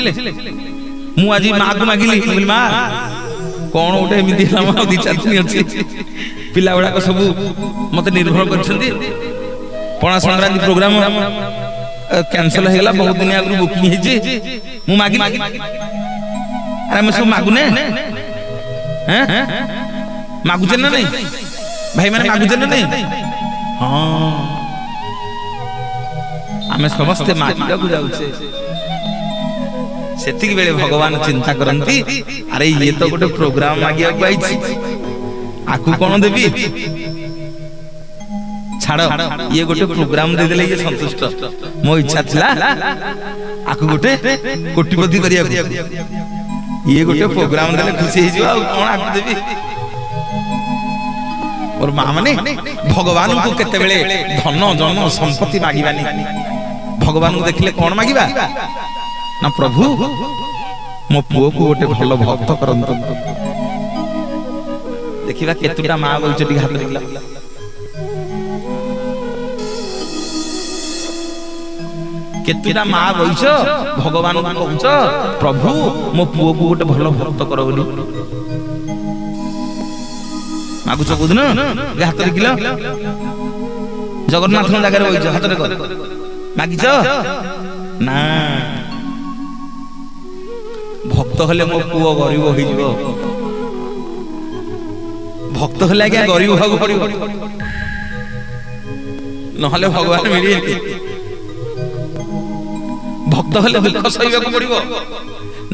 मु आज मां को मागिली बोली मां कोन ओटे एमिति हला मा दी चातनी अछि पिला बडा को सब मते निर्भर करछंती पणा संक्रांति प्रोग्राम कैंसिल हो गला बहुत दिन आगु बुकिंग हेजी मु मागिली अरे हम सब मागुने हैं मागुचे ना नहीं भाई मैंने मागुचे ना नहीं हाँ आमे समस्ते मागिला को जाउछे सेति बेले भगवान चिंता करंती अरे ये तो गोटे प्रोग्राम मागिया पाइछि आकु कोन देबी छाड़ो ये गोटे प्रोग्राम दे देले ये संतुष्ट मो इच्छा थिला आकु गोटे कोटिपति करिया ये गोटे प्रोग्राम देले खुशी हो जियो कोन आकु देबी और मां माने भगवान को केते बेले धन जन संपत्ति मागिबानी भगवान को देखले कोन मागिबा ना प्रभु मो पुओ को गोटे भलो भक्त करंत देखिबा केतुटा मां बोलचटी हाथ देखला केतुटा मां बोलछ भगवान को कहउछ प्रभु मो पुओ को गोटे भलो भक्त कर बोली मागुच कोदिन हाथ देखिल जगन्नाथ जगह बइछ हाथ देख मागिछ ना भक्त हले मो पुओ गरीब हो जिवो भक्त हले क्या गरीब होगु पड़िबो नहले भगवान मिलिए भक्त हले दुख सहिबाकु पड़िबो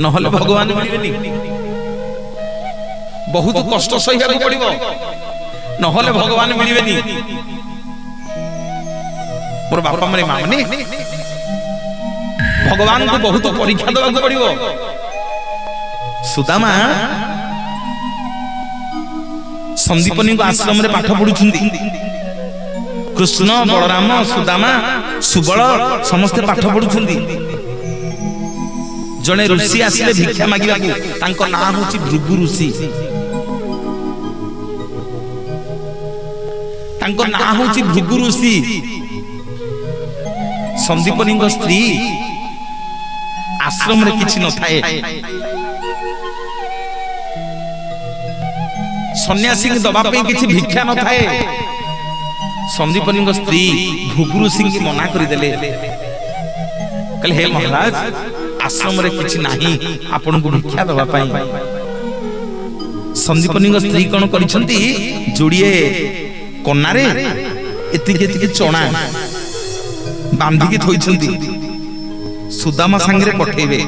नहले भगवान मिलिबेनी बहुत कष्ट सहिबाकु पड़िबो नहले भगवान मिलिबेनी मोर बापा माने मां माने भगवान को बहुत परीक्षा देबाकु पड़िबो सुदामा संदीपनी को आश्रम रे पाठ पढुछंती कृष्ण बलराम सुदामा सुबल समस्त पाठ पढुछंती जने ऋषि आसिले भिक्षा मागिबाकु तांको नाम होची भृगु ऋषि तांको नाम होची भृगु ऋषि संदीपनी को स्त्री आश्रम रे किछि न थाए सन्यासी दबा पे किछि भिक्षा न थाए संदीपनी को स्त्री भृगु ऋषि की मना करि देले कहले हे महाराज आश्रम रे किछि नाही आपन को भिक्षा दबा पाई संदीपनी स्त्री कोन करिसंती जोड़िए कन्ना रे एतिके चोणा बांधी के थोइसंती सुदामा संगे पठेबे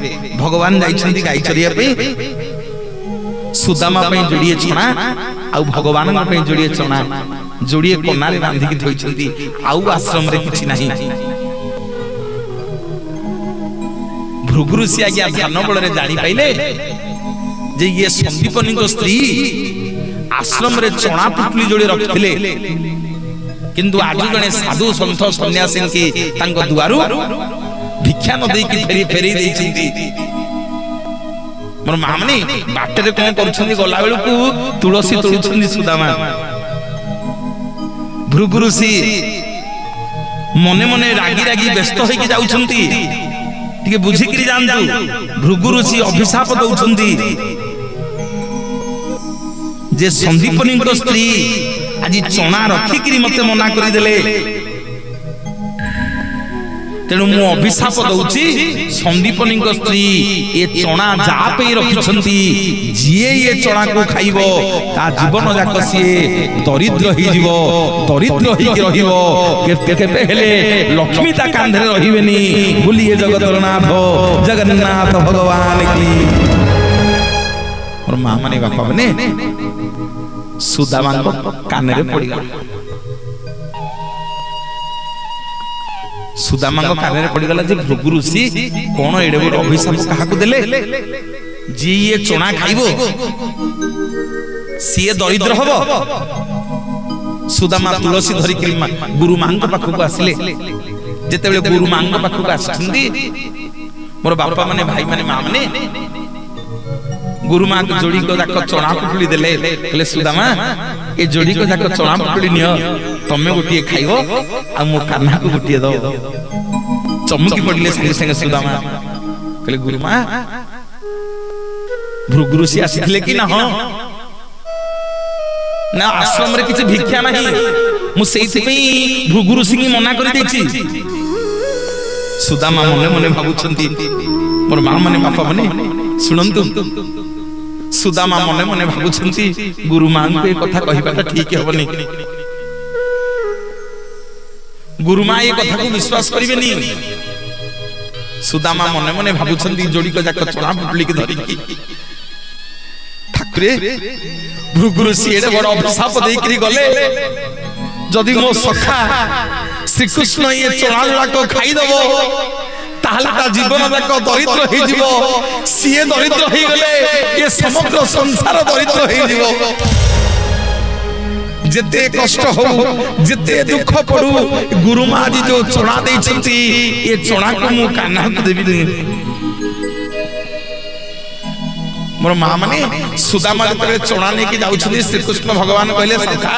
भगवान जाइछंती गाई चरिया पे सुदामा पे जोड़िए चोणा आ भगवान पे जोड़िए चोणा जोड़िए कन्ना रे बांधी के थोइसंती आउ आश्रम रे किछि नाही भृगुऋषि आज्ञा ध्यान बल रे जानी पाइले जे ये संदीपनी स्त्री आश्रम रे चोणा पुटली जोड़ी रखिले किंतु आज जने साधु संत सन्यासी के तांको दुआरु भिक्षा न देकी फेरी देइछंती मोर मां माने बाटे रे कोन करछंती गला बेलकु तुलसी तोड़ुछंती सुदामा भृगुऋषि मने मने रागी रागी व्यस्त होई जाउछंती टिके बुझिकरी जानतु भृगुऋषि अभिशाप दउछंती जे संदीपनी स्त्री आज चना रखिकरी मते मना करि देले तेणु मु अभिशाप दउची संदीपनी स्त्री ए चना जा पे रखिछंती जिए ये चना को खाइबो ता जीवन जाक सिए दरिद्र ही जीवो दरिद्र ही रहिबो केते हेले लक्ष्मी ता कांधरे रहिबेनी बोलिए जगतनाथ जगन्नाथ भगवान की और मां माने बापा माने सुदामा कान रे पड़ी गला सुदामा कान रे पड़ी गला जे भृगुऋषि कोन एडे बड़ अभिशाप काहाकू देले जी ये चोणा खाइबो सिए दरिद्र हबो सुदामा तुलसी धरि कि गुरु मांग पाखु आसिले जेतेबेले गुरु मांग पाखु आछंदी मोर बापा माने भाई माने मां माने गुरु मां को जोड़ी को जाक चोणा पुटली देले कहले सुदामा ए जोड़ी को जाक चोणा पुटली नियो तमे गोटिए खाइबो आ मो कान्हा को गोटिए दो चमकी पड़ले संगे संगे सुदामा कहले गुरु मां भृगुऋषि आसिथिले कि ना हो ना आश्रम रे किछ भिक्षा नाही मु सेइथि पई भृगुऋषि की मना करि देछि सुदामा मने मने भाबुछंती मोर मां माने बापा माने सुनंतु सुदामा मने मने भाबुछंती गुरु मां को ए कथा कहिबाटा ठीक हेबनी गुरु मां ए कथा को विश्वास करिवेनी सुदामा मने मने भाबुछंती जोड़ी को जाक चोणा पुटली के धरि की ठाकुरे भृगुऋषि एडे बड़ अभिशाप देकरी गले जदि मो सखा श्री कृष्ण ये चोणा जोड़ा को खाई दबो ताहले ता जीवन जाक दरिद्र हे जीवो सिए दरिद्र हे गले ये समग्र संसार दरिद्र हे जीवो जेते कष्ट हो जेते दुख पड़ू गुरु मां जी जो चोणा देइछंती ये चोणा को मु कान्हा को देबी मोर मां माने सुदामा जते चोणा ने की जाउछनी श्री कृष्ण भगवान कहले सखा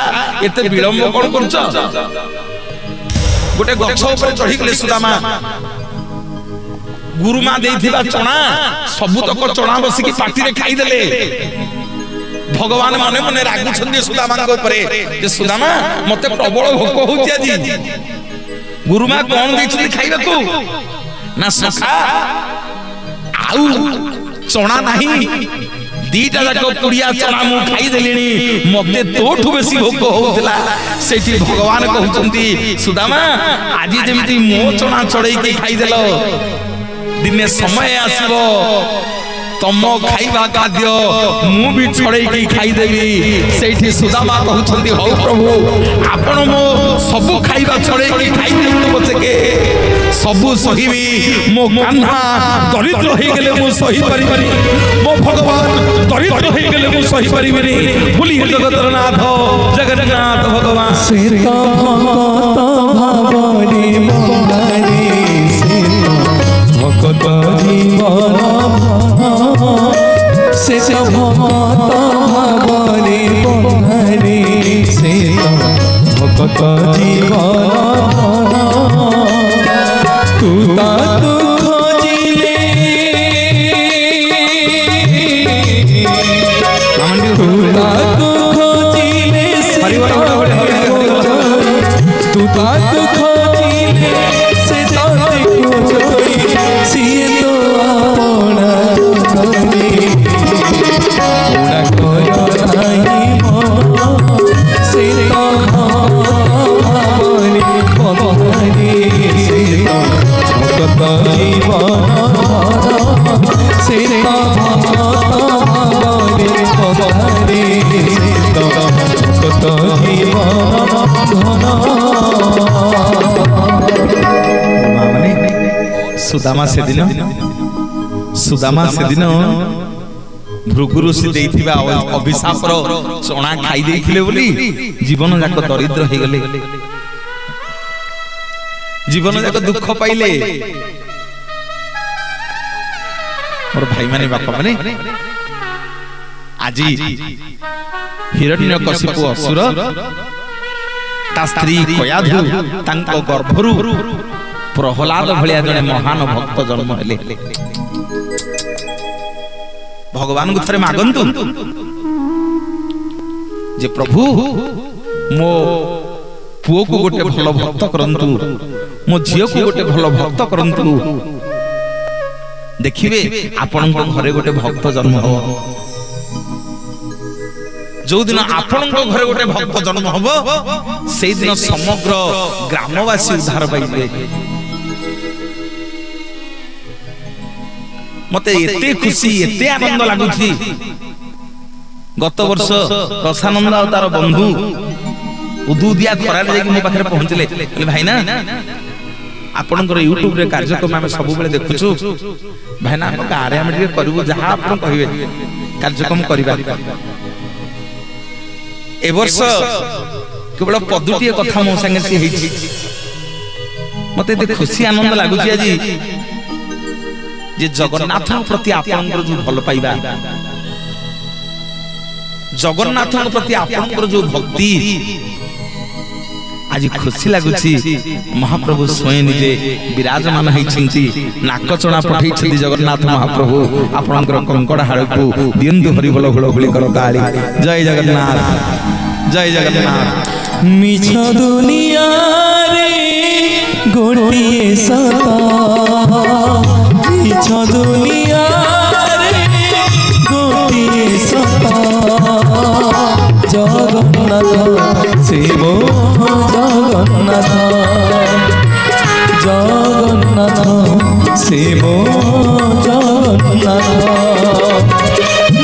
एते विलंब कोन करछ गोटे गछ ऊपर चढ़ी गले सुदामा गुरु मां देइथिबा चोणा सबु तक चोणा बसी की पाटी रे खाई देले भगवान मने मने रागुछन्दी सुदामा को ऊपर जे सुदामा मते प्रबल भोक होउची आजी गुरु मां कोन देइछली खाइबा को ना सखा आउ चोणा नाही दीटा जाक पुड़िया चोणा मु खाई देलिनी मते तोठु बेसी भोक होउतला सेठी भगवान कहउछन्ती सुदामा आजी जेमिति मो चोणा चढ़ई के खाई देलो दिने समय आसीबो तम खाइबा खाद्य मु भी छड़ई की खाई देबी सेठी सुदामा कहउछन्ती हो प्रभु आपण मो सब खाइबा छड़ई की खाई देबो बचके सबु सहीबी मो कान्हा दरिद्र हे गेले मु सही परिबनी मो भगवान दरिद्र हे गेले मु सही परिबनी बोली जगतर नाथ जगन्नाथ भगवान
सीता भगत भावनी मंगरी भगत जीवन से भगत भावनी मंगरी से भगत जीवन तू खोजिले तू खोजिले तू खोजिले पधारी भक्त जीवन से पधारी भक्त जीवन
सुदामा से दिन भृगुरु से देइथिबा अभिशापर चना खाई देइथिले बोली जीवन जाक दरिद्र हो गले, जीवन जाक दुख पाइले। और भाई माने बापा माने आज हिरण्यकशिपु असुर ता स्त्री कयाधु तांको गर्भरु प्रहलाद भलिया जने महान भक्त जन्म हेले। भगवान को थरे मागंतु जे प्रभु मो पुओ को गोटे भल भक्त करंतु, मो झियो को गोटे भल भक्त करंतु, देखिबे आपण घरे गोटे भक्त जन्म हो। जो दिन आपण घरे गोटे भक्त जन्म हो से दिन समग्र ग्रामवासी उद्धार पाइबे। मते एते खुशी एते आनंद लागुची। गत वर्ष रसानंद और तार बंधु उदुदिया खरा जाके मो पाखरे पहुंचले, कहले भाई ना आपनकर यूट्यूब रे कार्यक्रम हम सब बेले देखुछु, भाई ना हम गारे हम जे करबो जहा आपन कहिबे कार्यक्रम करिबा। ए वर्ष केवल पदुटिए कथा मो संगे से हेछि, मते एते खुशी आनंद लागुची आज जे जगन्नाथ प्रति आपनकर जो भल पाइबा, जगन्नाथ प्रति आपनकर जो भक्ति आज खुशी लगुची। महाप्रभु स्वयं निजे विराजमान होइछंती, नाकचणा पठैछंती जगन्नाथ महाप्रभु आपनकर कंकड़ हाड़कू दियंतु हरि बोल हुलहुली कर गाली। जय जगन्नाथ, जय जगन्नाथ।
मिछ दुनिया रे गोटिए सता, मिछ दुनिया रे गोटिए सता, जगन्नाथ शिव जगन्नाथ, जगन्नाथ शिव जगन्नाथ।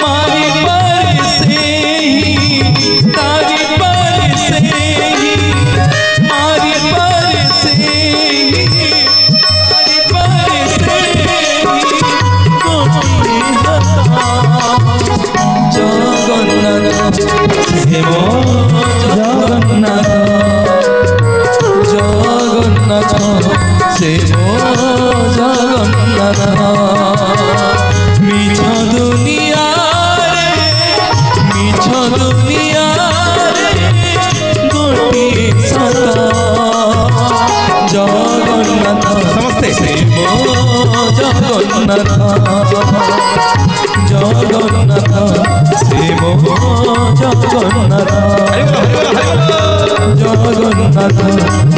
मारी पर से तारी पर से, मारी पर से तारी पर से, जगन्नाथ शिव जगन्नाथ, जगन्नाथ शिव जगन्नाथ। मिछ दुनिया रे, मिछ दुनिया रे गोटिए सता, जगन्नाथ
समस्ते
शिव जगन्नाथ, जगन्नाथ शिव जगन्नाथ, जगन्नाथ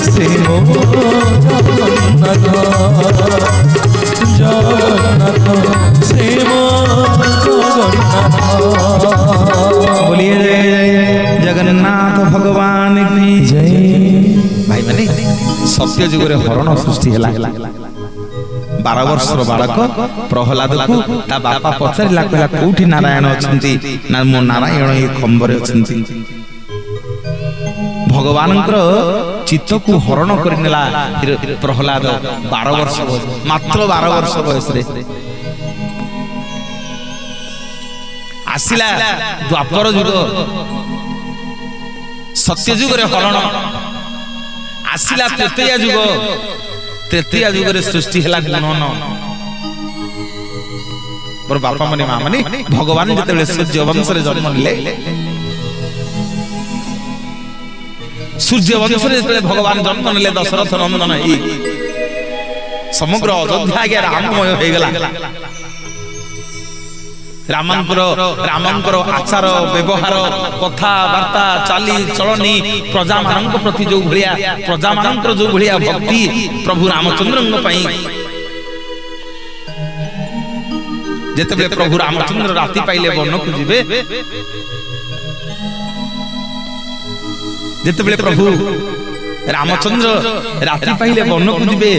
शिव जगन्नाथ, जगन्नाथ शिव जगन्नाथ।
बोलिए जय जगन्नाथ भगवान की जय। भाई माने सत्य जुग रे हरण सृष्टि हला। 12 वर्षर बालक प्रहलाद को ता बापा पचारिला कहला कोठी नारायण अछंती ना मो नारायण ए खंबरे अछंती। भगवानकर चित्त को हरण करनेला प्रहलाद 12 वर्ष, मात्र 12 वर्ष बयस रे आसिला। द्वापर जुग सत्य जुग रे हरण आसिला। त्रेतया जुग, त्रेतया जुग रे सृष्टि हला गुणन। पर बापा माने मां माने भगवान जते सूर्य वंश रे जन्म ले, सूर्य वंश रे जते भगवान जन्म ले दशरथ नंदन ही समग्र अयोध्या के राममय हो गला। रामंकर आचार व्यवहार कथा वार्ता चाली चलनी प्रजा मानक प्रति जो भलिया, प्रजा मानकर जो भलिया भक्ति प्रभु रामचंद्रଙ୍କ ପାଇଁ। जेतबे प्रभु रामचंद्र राति पाइले वन को जिबे, जेतबे प्रभु रामचंद्र राति पाइले वन को जीवे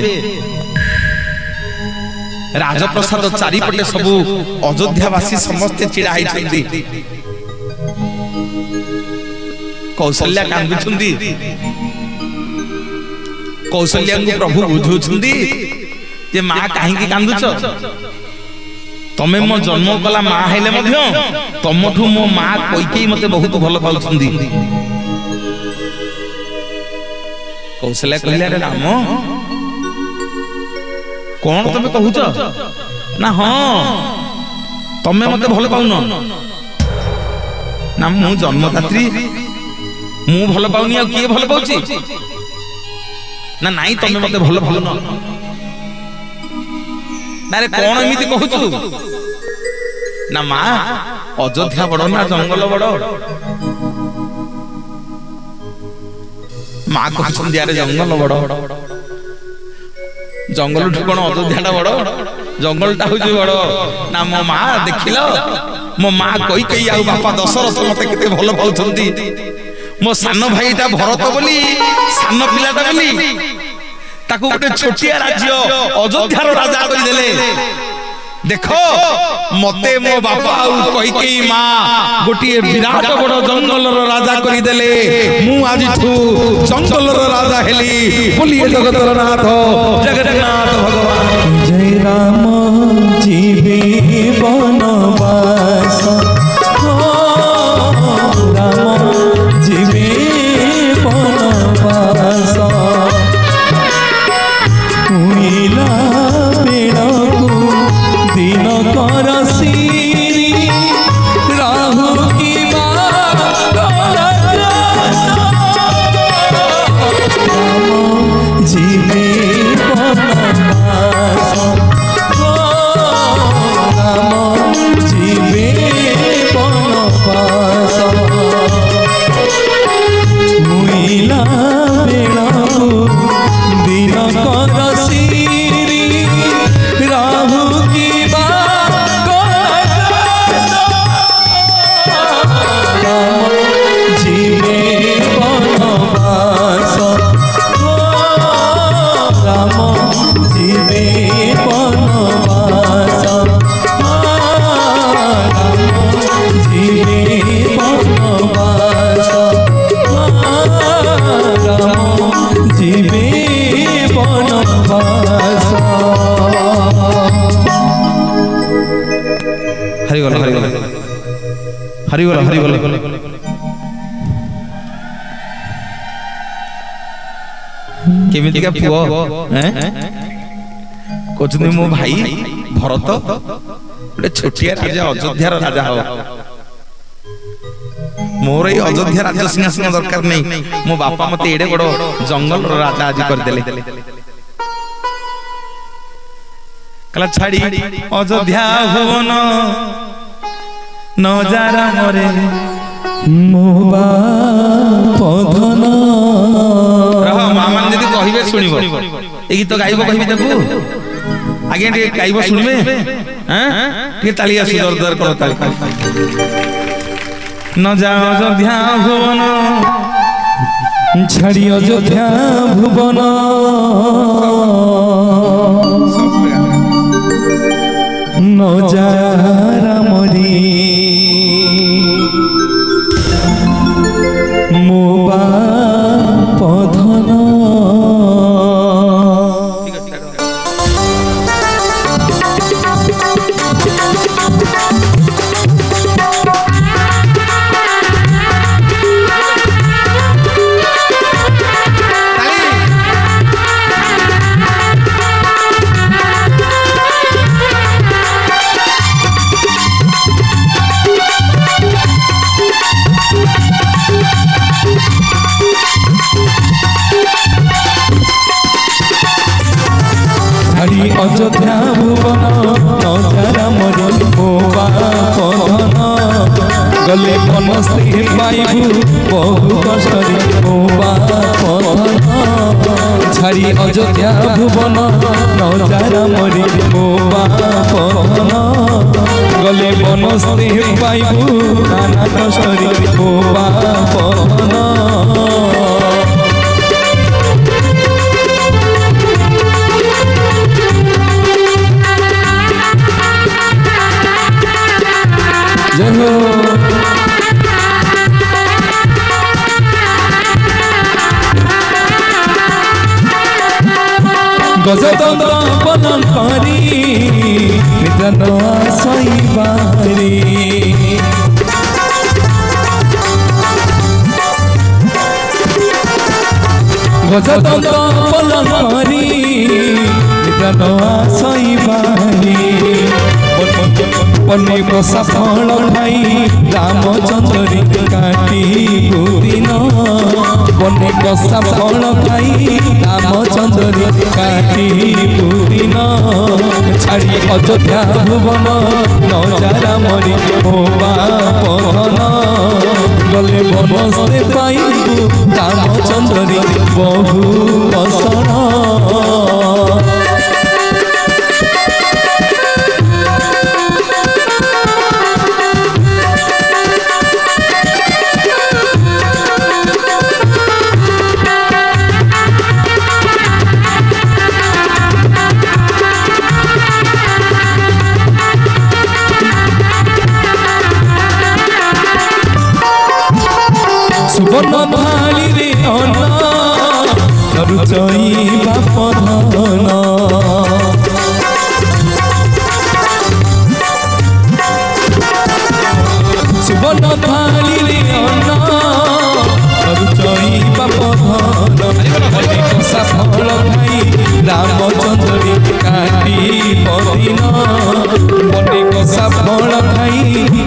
राजप्रसाद चारिपटे सबू अयोध्यावासी समस्ते छिड़ा होइछन्ति कौशल्या कांदुछन्ति कौशल्या को प्रभु बुझुछन्ति जे मां काहे की कांदुछ तमे मो जन्म कला मां हेले मध्य तमठु मो मां कोइकेई मते बहुत भल पाउछन्ति कौशल्या कहले रे राम कौन तमे कहूच ना हाँ तमे मते भल पाउन ना मु जन्मदात्री मु भल पाउनी आ किए भल पाउची ना नाई तमे मते भल पाउन ना रे कौन एमिति कहूचु ना मां अयोध्या बड़ ना जंगल बड़ मां कहछन यार जंगल बड़ जंगल कौन अयोध्या बड़ जंगल टा हूँ बड़ ना मो माँ देखिल मो माँ कई कई आ बापा दशरथ मत केते भल पाउछन्ति मो सान भाईटा भरत बोली सान पिलाटा बोली ताकू गोटे छोटिया राज्य अयोध्यार राजा करदेले देखो मते मो बापा कई कई माँ गोटे विराट बड़ जंगल राजा करदेले मु आज जंगल राजा हेली बोलिए जगतर नाथ जगन्नाथ भगवान
जय राम जीवे बनवास राम जीवे बनवास उइला बेड़ाकू दिन कर सीरी राहु की जीवे बनवास राम जीवे बनवास मुइला बेड़ाकू दिन कर सीरी राहु की जीवे बनवास राम जीवे बनवास राम जीवे बनवास राम जीवे बनवास
हरिगल हरिगल हरिगल हरिगल केमिति का पुओ हैं कोचनी मो भाई भरत गोटे छोटिया राजा अयोध्यार राजा हो मोर ये अयोध्या राज्य सिंहासन दरकार नहीं मो बापा मते एडे बड़ जंगल राजा आज कर देले कला छाड़ी अयोध्या भुवन नजारा मरे
मो बापधन
रह मामान जदी कहिबे सुनिबो ए गीत गाइबो कहिबे देबो आगे टे गाइबो सुनबे हैं टे ताली आसु जोर जोर करो ताली न जा अयोध्या भुवन
छाड़ी अयोध्या भुवन नजारा मरे मो बापधन अयोध्या भुवन नजारा मरे मो बापधन गले बनस्ते पाइबू बहु कष्टरे मो बापधन छाड़ी अयोध्या भुवन नजारा मरे मो बापधन गले बनस्ते पाइबू नाना कष्टरे मो बापधन गजदंत पलंकरी निद्रा न आसइबारी गजदंत पलंकरी निद्रा न आसइबारी पन्नी बसा फल खाई रामचंद्री काटी बुदिन पन्नी बसा फल खाई रामचंद्री काटी बुदिन छाड़ी अयोध्या भुवन नजारा मरी ओ बापन गले बनस्ते पाइबु रामचंद्री बहु बसन सुवर्ण थाली रे अन्न रुचई बापधन सुवर्ण थाली रे अन्न रुचई बापधन कसा फल खाई रामचंद्री काटी बदिन बने कसा फल खाई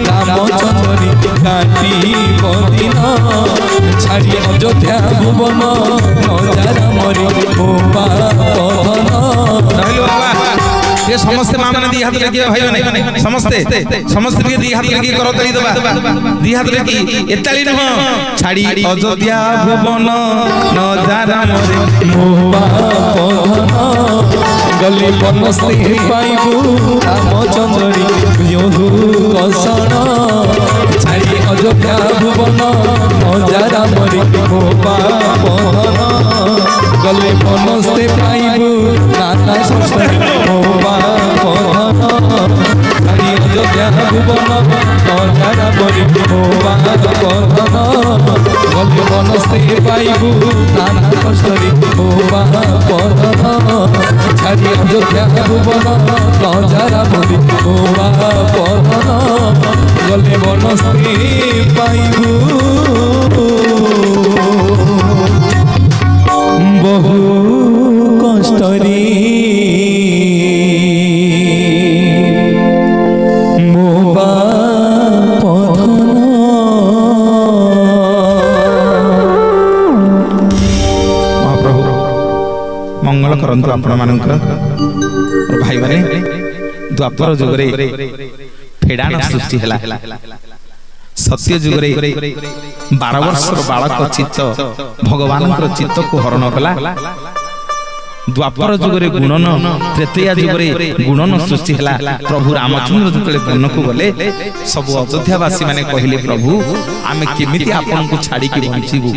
रामचंद्री काटी बदिन छाड़ी अयोध्या भुवन नजारा मरी ओ बापन
ये समस्त मां माने दी हाथ लगी भाई माने समस्ते समस्त के दी हाथ लगी करो तली दबा दी हाथ लगी एताली न छाड़ी अयोध्या भुवन नजारा मरी
ओ बापन गली बनस्ते पाइबु रामचंद्री योधु कसन छाड़ी अयोध्या भुवन नजारा मरी ओ बापन गले बनस्ते पाइबु नाना संस्कारी ओ बापन छाड़ी अयोध्या भुवन नजारा मरी ओ बापन गले बनस्ते पाइबु नाना संस्कारी ओ बापन छाड़ी अयोध्या भुवन नजारा मरी ओ बापन गले बनस्ते पाइबु बहु कष्टरी मो बापधन
महाप्रभु मंगल करंतु आपण मानकर भाई माने द्वापर जुगरे फेडाण सृष्टि हला सत्य जुगरे 12 वर्षर बालक चित्त भगवान चित्त को हरण कला द्वापर जुगरे गुणन त्रेतया जुगरे गुणन सृष्टि हला प्रभु रामचंद्र जतले वन को गले सब अयोध्यावासी माने कहिले प्रभु आमे केमिति आपन को छाड़ी के बंचीबू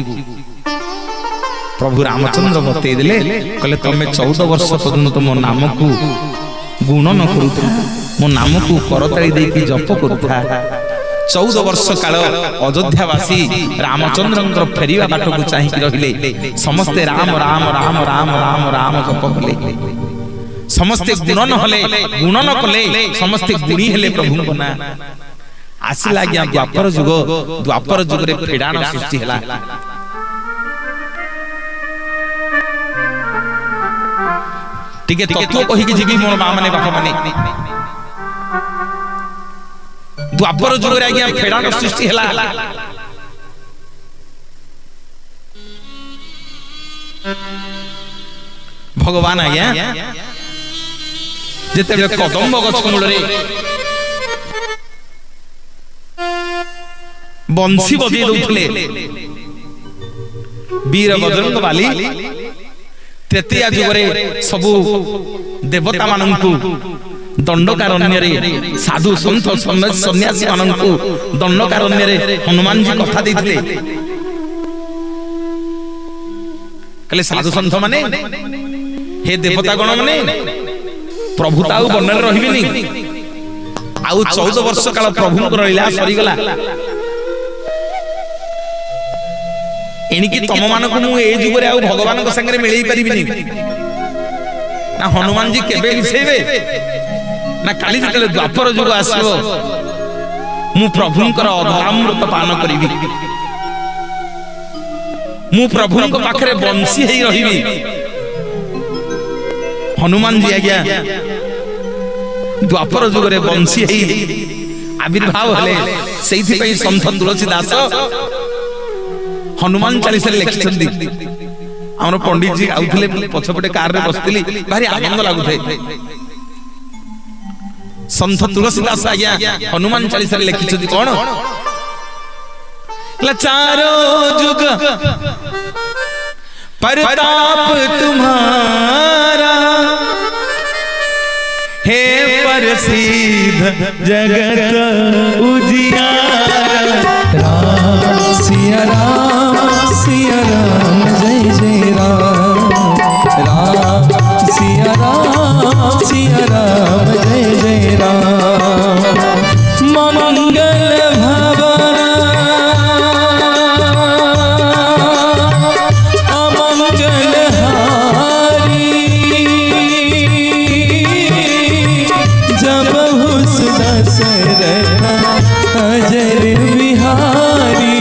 प्रभु रामचंद्र बतई देले कहले तमे 14 वर्ष पर्यंत मो नाम को गुणन करूथा मो नाम को करताली देकी जप करूथा 14 वर्ष काल अयोध्यावासी रामचंद्र फेरिया बाट को चाहिए रहिले समस्ते राम राम राम राम राम राम जप कले समस्ते गुणन हले गुणन कले समस्ते गुणी हेले प्रभु को ना आसिला गया द्वापर जुग रे फेडाण सृष्टि हला टिके तत्व कहि के जीवी मोर मां माने बापा माने द्वापर जुग रे आज्ञा फेडाण सृष्टि हला भगवान आज्ञा जेते कदम्ब गछ मूल रे बंसी बजे दउथले वीर बजरंग बाली तृतीय जुगरे सबु देवता मानंकु दंडकारण्य रे साधु संत सन्यासी मानंकु दंडकारण्य रे हनुमान जी कथा देथिले कले साधु संत माने हे देवता गण माने प्रभु ताऊ बनल रहिबेनी आउ 14 वर्ष काल प्रभु को रहिला सरी गला एणिकी तम मानक मु ए जुगरे आ भगवान को संगे मिलई परिबिनी ना हनुमान जी केबे मिसेबे ना काली जतले द्वापर जुग आसीबो मु प्रभुंकर अमृत पान करिबी मु प्रभुंक पाखरे बंशी हेई रहिबी हनुमान जी आज्ञा द्वापर जुग रे बंशी हेई आविर्भाव हले सेइथि पई संत तुलसीदास हनुमान चालीसा लिखिछन्ती हमर पंडित जी आउथले पछपटे कार रे बसतिली भारी आनंद लागुथे संत तुलसीदास आज्ञा हनुमान चालीसा लिखिछन्ती कोन चारो जुग परताप तुम्हारा हे प्रसिद्ध जगत उजियारा
सिया राम जय जय राम सिया राम जय जय राम मंगल भवन अमंगल हारी जब हुस दशरथ अजर बिहारी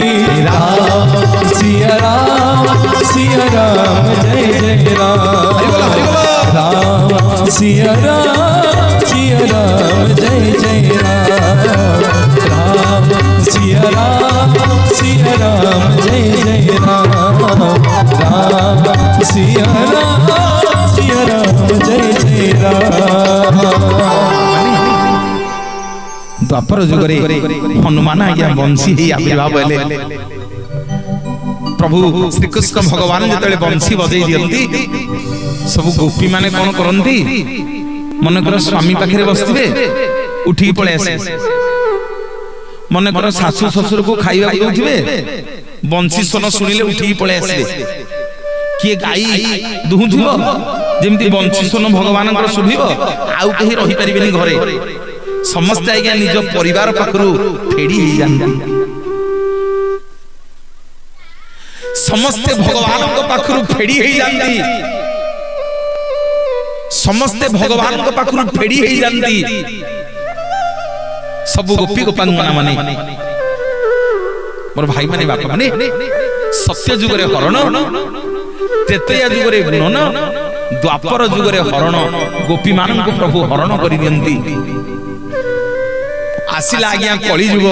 सिया राम जय जय राम सिया राम जय जय राम सिया राम जय जय राम सिया राम जय जय राम।
द्वापर जुग रे हनुमान आज्ञा बंशी हेई आविर्भाव हेले प्रभु श्री कृष्ण भगवान जतले बंशी बजै दियंती सब गोपी माने कोन करंती मन कर स्वामी पाखरे बसथिबे उठी पळे आसे मन कर सासु ससुर को खाइबा देउथिबे बंशी सन सुनिले उठी पळे आसे किए गाई दुहुथिबो जेमति बंशी सन भगवान कर सुभिबो आउ केही रहि परिबेनी घरे समस्त आज्ञा निज परिवार पाखरु फेड़ी ही जानती समस्ते भगवान को पाखरु फेड़ी ही जानती समस्ते भगवान को पाखरु फेड़ी ही जानती सब गोपी गोपांगना माने मोर भाई माने बापा माने सत्य जुग रे हरण त्रेतया जुग रे गुणन द्वापर जुग रे हरण गोपी मान को प्रभु हरण करि दियंती आसिला आज्ञा कली जुग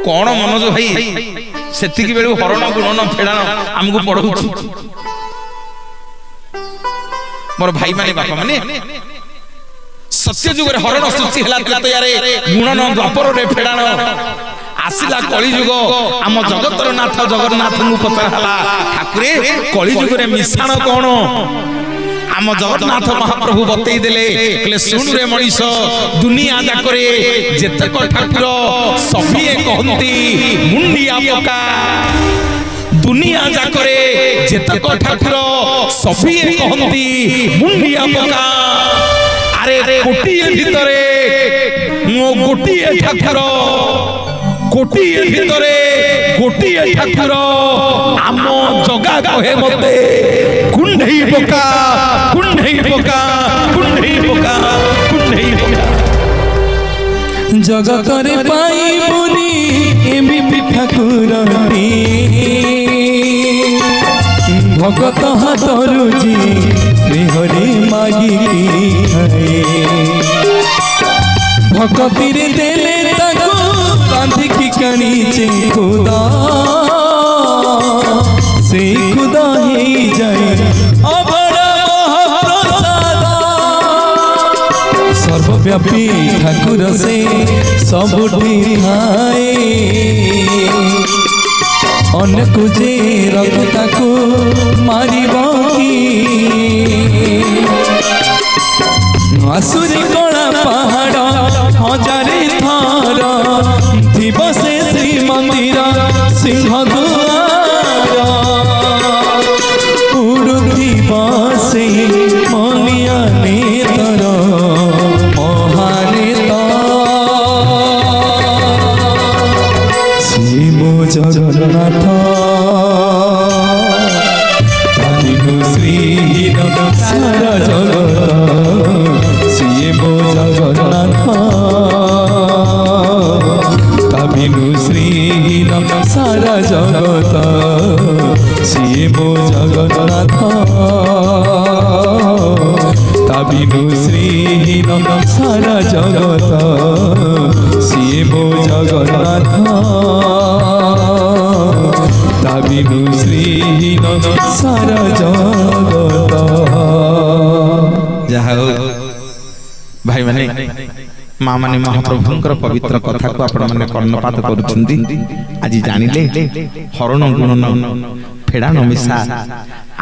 कौन मनोज भाई सेतिकी बेलू हरण गुणन फेड़ान आमको पढ़ू मोर भाई माने बापा माने सत्य जुग रे हरण सूची हला तयारे गुणन द्वापर रे फेड़ान आसिला कली जुग आम जगतर नाथ जगन्नाथ को पचर हला ठाकुरे कली जुग रे मिशाण कौन आम जगन्नाथ महाप्रभु बतई देले कहले सुन रे मनीष दुनिया जाकरे जेतक ठाकुर सभिए कहंती मुंडिया पका दुनिया जाकरे जेतक ठाकुर सभिए कहंती मुंडिया पका अरे कोटिए भितरे मो गोटिए ठाकुर कोटिए भितरे गोटिए ठाकुर आम जगा कहे मते कुंढई पका कुंढई पका कुंढई पका कुंढई पका
जगत रे पाई मुनि एमि ठाकुरती भगत हाथरु जी हरि मागी भक्ति रे देले ताको बांधिकी कानीचे खुदा से खुदा ही जाए अबड़ा महाप्रसाद सर्वव्यापी ठाकुर से सबुठी थाए अनेक जे रक्ता को मारिबो की आसुरी कला पहाड़ हजारे थर थिब से श्री मंदिर सिंह दुआर उड़ुथिब से मनिया नेतर महानेत श्री मो जगन्नाथ श्री सारा जगत सिए मो जगन्नाथ ताबिनु श्रीहीन सारा जगत सिए मो जगन्नाथ ताबिनु श्रीहीन सारा जगत सिए मो जगन्नाथ ताबिनु श्रीहीन सारा जगत।
जहा भाई माने माँ माने महाप्रभुंकर पवित्र कथा को आपण माने कर्णपात करुछंती। आज जानिले हरण गुणन फेड़ा मिशा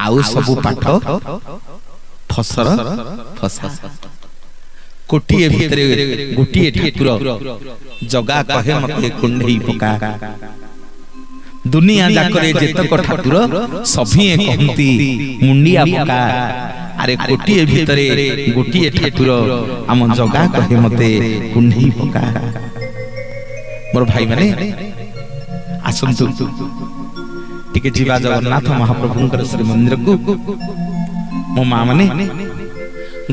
आउ सबु पाठ फसर फसा कोटिए भितरे गोटिए ठाकुर जगा कहे मते कुंडई पका दुनिया जाकरे जेतक ठाकुर सभी कहती मुंडिया पका अरे कोटिए भितरे गोटिए ठाकुर आम जगा कहे मते कुंडई पका। मोर भाई माने आसंतु टिके जीवा जगन्नाथ महाप्रभुंकर श्री मंदिर को मो माँ माने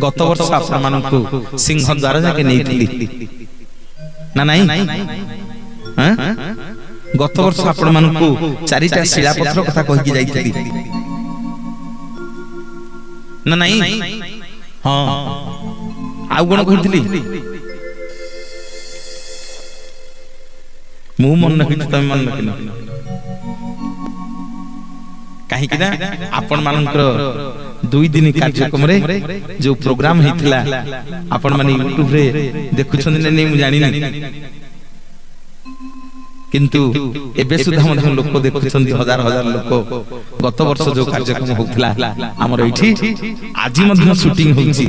गत वर्ष आपण मानकु सिंह द्वार जाके नहीं ना नहीं गत वर्ष आपण मानकु चारिटा शिलापत्र कथा कहि कि जाइतली ना नहीं हां आउ कोन कहितली मु मन नखि तम मन नखि कहीं कि ना आपण मानकर 2 दिन कार्यक्रम रे जो प्रोग्राम हेतिला आपण माने YouTube रे देखुछन नै मु जानि नै किंतु एबे सुधा मधे लोक देखुछन हजार हजार लोक गत वर्ष जो कार्यक्रम होतिला हमर एठी आज मधे शूटिंग होछि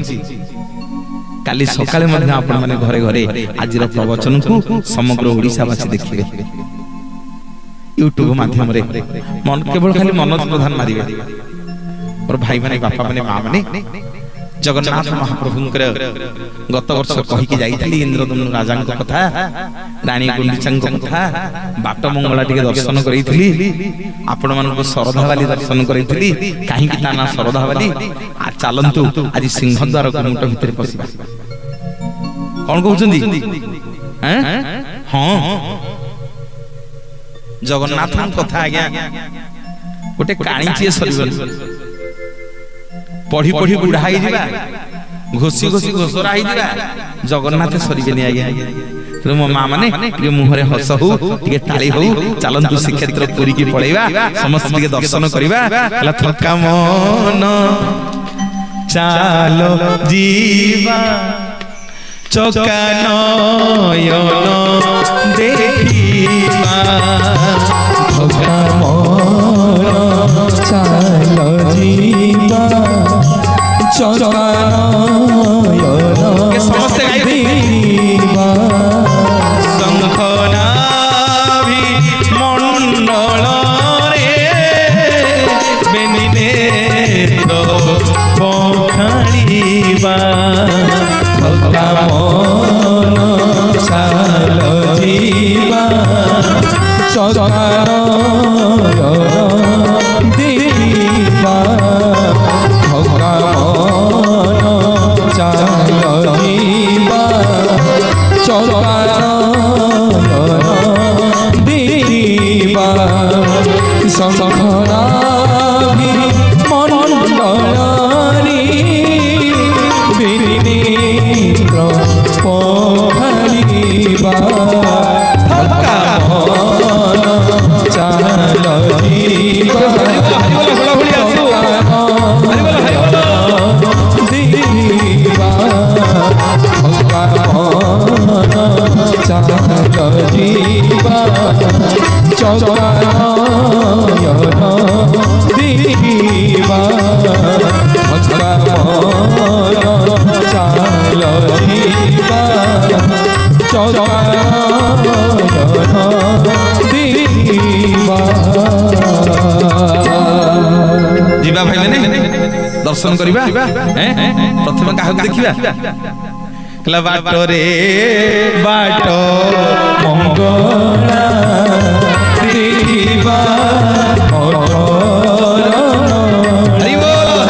काली सकाळे मधे आपण माने घरे घरे आजिर प्रवचन को समग्र ओडिसा वासी देखिबे YouTube माध्यम रे मन केवल खाली मनोज प्रधान मारिबे और भाई माने बापा माने माँ माने जगन्नाथ महाप्रभुंकर गत वर्ष कहि कि जाइतली इंद्रदम्नु राजांक कथा रानी गुंडीचांक कथा बाट मंगला टिके दर्शन करितली आपण मानको सरधावाली दर्शन करितली काहे कि ताना सरधावाली आ चलंतु आज सिंह द्वार को मुट भितर पसिबा कोन कहउछंदी हैं हां जगन्नाथ कथा आज्ञा गोटे काणीची सरीबन पढ़ी पढ़ी बुढ़ा ही दिबा घोसी घोसी घोसरा ही दिबा जगन्नाथ सरीबेनी आज्ञा तो मो माँ माने टिके मुहरे हस हो टिके ताली हो चलंतु श्रीक्षेत्र पुरी की पळेबा समस्त टिके दर्शन करिबा हला थका मन चालो जीवा चका नयन देखिबा
थका मन चालो जीवा चका नयन
समस्त गाइबा संखना भी मंडल रे बेनिने तो पखाड़ीबा
थका मन चालो जीवा चका नयन देखिबा थका मन चालो जीवा चका नयन देखिबा संखना भी मंडल बिनेत्र पखाड़ीबा थका मन चालो जीवा देखिबा थका मन चालो जीवा चका नयन देखिबा थका मन चालो जीवा चका नयन देखिबा।
जीवा भाई माने दर्शन करिबा हैं प्रथम काहक देखिबा कला बाट रे बाट
मंगला देखिबा
हरि बोल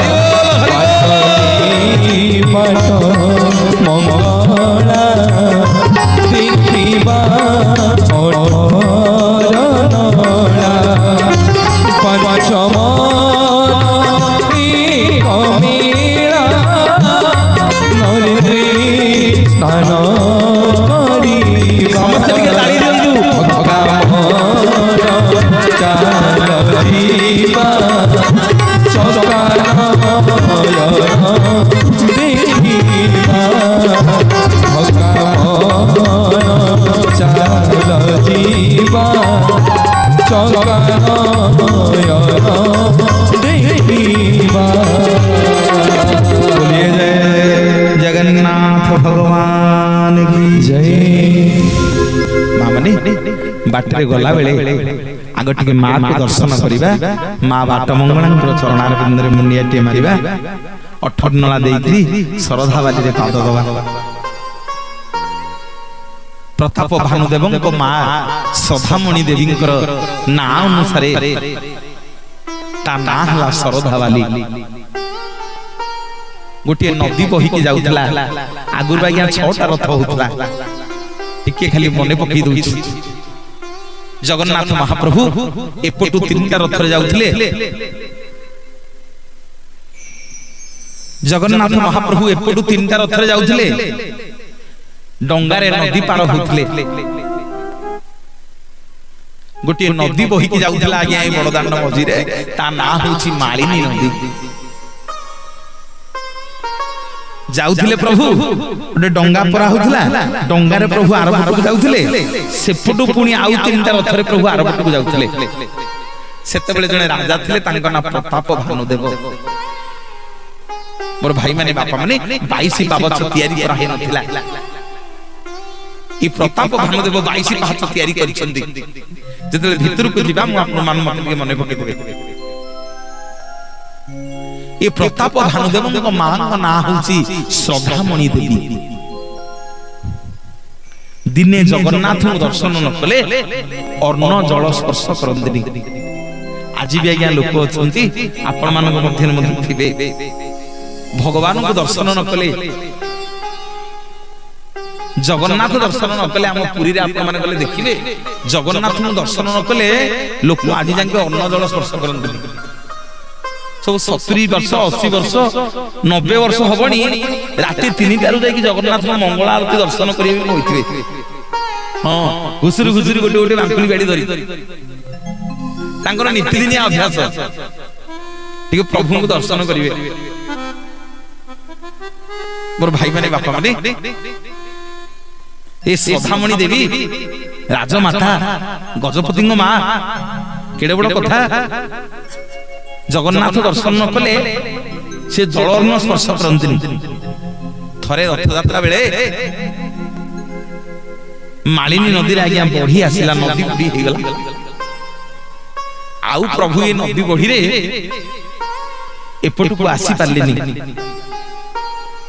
बाटरे गला बेले आग टिके माँ को दर्शन करिबा माँ बाट मंगलांकर चरणार बिंदरे मुंडियाटे मारिबा अठरनला देइत्री सरधा बाली रे पाद दबा प्रताप भानुदेवଙ୍କ माँ सदामणि देवींकर ना अनुसार ता ना हला सरधा बाली गोटे नदी बहिकी जाउतला आगुर बागिया 6टा रथ होतला टिके खाली मने पकई दउछि जगन्नाथ महाप्रभु एपटू 3टा रथ रे जाउतले जगन्नाथ महाप्रभु एपटू 3टा रथ रे जाउतले डंगारे नदी पार होतले गोटे नदी बहिकी जाउतला आगे आई बड़दांड मझी रे ता ना होछि मालिनी नदी जाउथिले प्रभु गोटे डंगा परा होतला डंगारे प्रभु आरपटू जाउथिले सेपटू पुनी आउ 3टा रथ रे प्रभु आरपटू जाउथिले सेते बेले जने राजा थिले तांका ना प्रताप भानुदेव मोर भाई माने बापा माने 22 पावच तयारी करा हे नथिला ई प्रताप भानुदेव 22 पावच तयारी करिसंदी जेतले भितर को जिबा मु आपन मान मते मने पके देबे ये प्रताप भानुदेव मां ना होची श्रद्धामणि देवी दिने जगन्नाथ दर्शन न कले अर्ण जल स्पर्श करंदिनी आज भी आज्ञा लोक अछंती आपण मानक मध्य मध्य थिबे भगवान को दर्शन न कले जगन्नाथ दर्शन न कले हम पुरी रे आपण माने कले देखिबे जगन्नाथ दर्शन न कले लोक आज जाके अन्न जल स्पर्श करंदिनी सब 70 वर्ष 80 वर्ष 90 वर्ष हबणी राति 3टारू जाई जगन्नाथ मंगल आरती दर्शन करिवे होइथिबे हां घुसुरी घुसुरी गोटे गोटे बांकुली गाड़ी धरि तांकर नित्यदिनिया अभ्यास ठीक प्रभु को दर्शन करिवे मोर भाई माने बापा माने ए सदामणि देवी राजमाता गजपति मां केडे बड़ कथा जगन्नाथ दर्शन न कले से जलर्न स्पर्श करंतिनी थरे रथ यात्रा बेले मालिनी नदी रे आज्ञा बढ़ी आसिला नदी बुडी हे गला आउ प्रभु ए नदी बढ़ी रे एपटू को आसी पारलेनी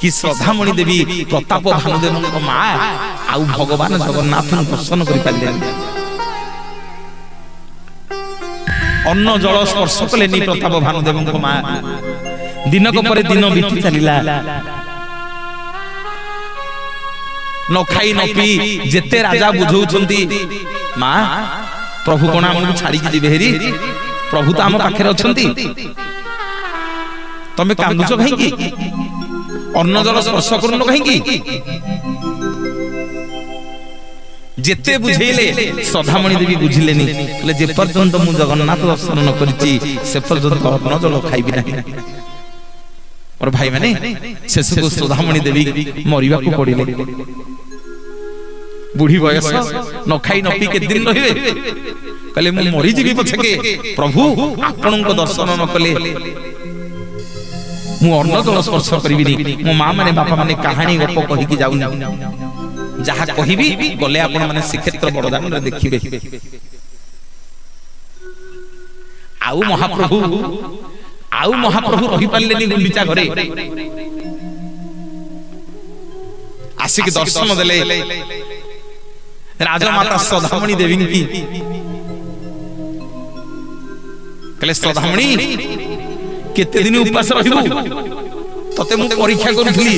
कि श्रद्धामणि देवी प्रताप भानुदेव मां आउ भगवान जगन्नाथ दर्शन करि पारलेनी अन्न जल स्पर्श कले नि प्रताप भानुदेव मां दिनक पर दिन बीती चलिला न खाई न पी जेते राजा बुझौछंती मां प्रभु कोना हमकु छाड़ी कि दिबे हेरी प्रभु त हम पाखरे अछंती तमे कांदुचो काहे की अन्न जल स्पर्श करूनो काहे की जेते बुझेले सदामणि देवी बुझिलेनी ले जे पर्यंत मु जगन्नाथ दर्शन न करिछि से पर्यंत अन्न जल खाइबि नाही और भाई माने शेष को सदामणि देवी मरिबा को पड़िले बुढ़ी बयस न खाई न पी के दिन रहिबे कहले मु मरि जिबि पछके प्रभु आपन को दर्शन न कले मु अन्न जल स्पर्श करिबिनी मो मां माने बापा माने कहानी गप कहि कि जाउनी जहा कहिबी गले आपण माने श्रीक्षेत्र बड़दान रे देखिबे आउ महाप्रभु रही पारलेनी गुंडीचा घरे आसिक दर्शन देले राजमाता सदामणि देवी की कहले सदामणि केते दिन उपास रहिबु तते मु परीक्षा करथली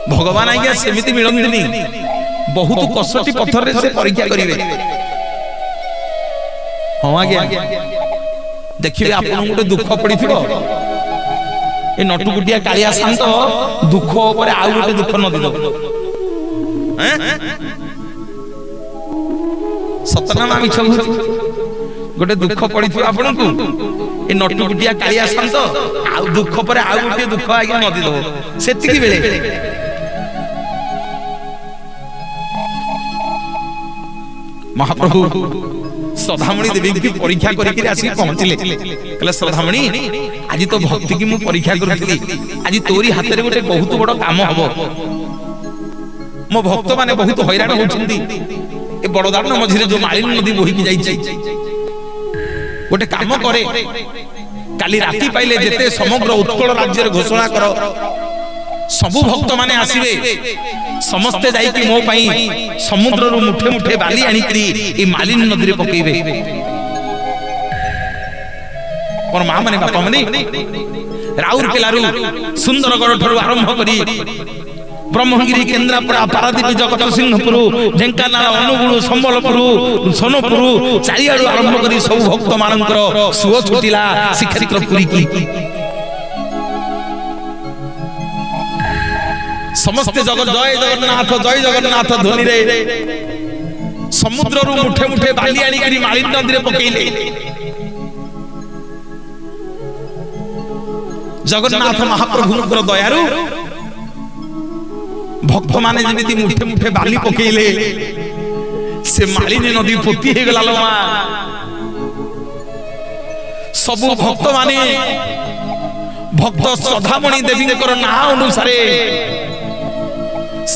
भगवान आज्ञा सेमिति मिलंदिनी बहुत कसटी पत्थर रे से परीक्षा करिवे हां आज्ञा देखिबे आपन गोटे दुख पड़िथिबो ए नटुकुटिया कालिया शांत दुख ऊपर आउ गोटे दुख न दिदो हैं सतना मा मिछ गोटे दुख पड़िथिबो आपन को ए नटुकुटिया कालिया शांत आउ दुख पर आउ गोटे दुख आज्ञा न दिदो सेतिकी बेले महाप्रभु सदामणि देवी की परीक्षा करके आसी पहुंचले कहले सदामणि आज तो भक्ति की मु परीक्षा करथली आज तोरी हाथ रे गोटे बहुत बड़ काम हबो मो भक्त माने बहुत हैरान होउछंती ए बड़दान मझिरे जो मालिनी नदी बोही की जाईछि गोटे काम करे काली राती पाइले जेते समग्र उत्कल राज्य घोषणा करो सबु भक्त माने आसीबे समस्ते जाई कि मो पई समुद्र रु मुठे मुठे बाली आनी करी ए मालिनी नदी रे पकेबे और मां माने बापा माने राउरकेलारू सुंदरगढ़ ठरू आरंभ करी ब्रह्मगिरी केन्द्रापड़ा पारादीप जगत सिंहपुर ढेंकानाल अनुगुल संबलपुर सोनपुर चारिआडू आरंभ करी सब भक्त मानकर सुओ छुटिला श्रीक्षेत्र पुरी की समस्त जगत जय जगन्नाथ ध्वनि रे समुद्र रु मुठे मुठे बाली आनी करी मालिनी नदी रे पकेइले जगन्नाथ महाप्रभुଙ୍କର दयारू भक्त माने जेमिति मुठे मुठे बाली पकेइले से मालिनी नदी पोती हे गला लो मां सब भक्त माने भक्त श्रद्धामणि देवीଙ୍କର नाम अनुसारे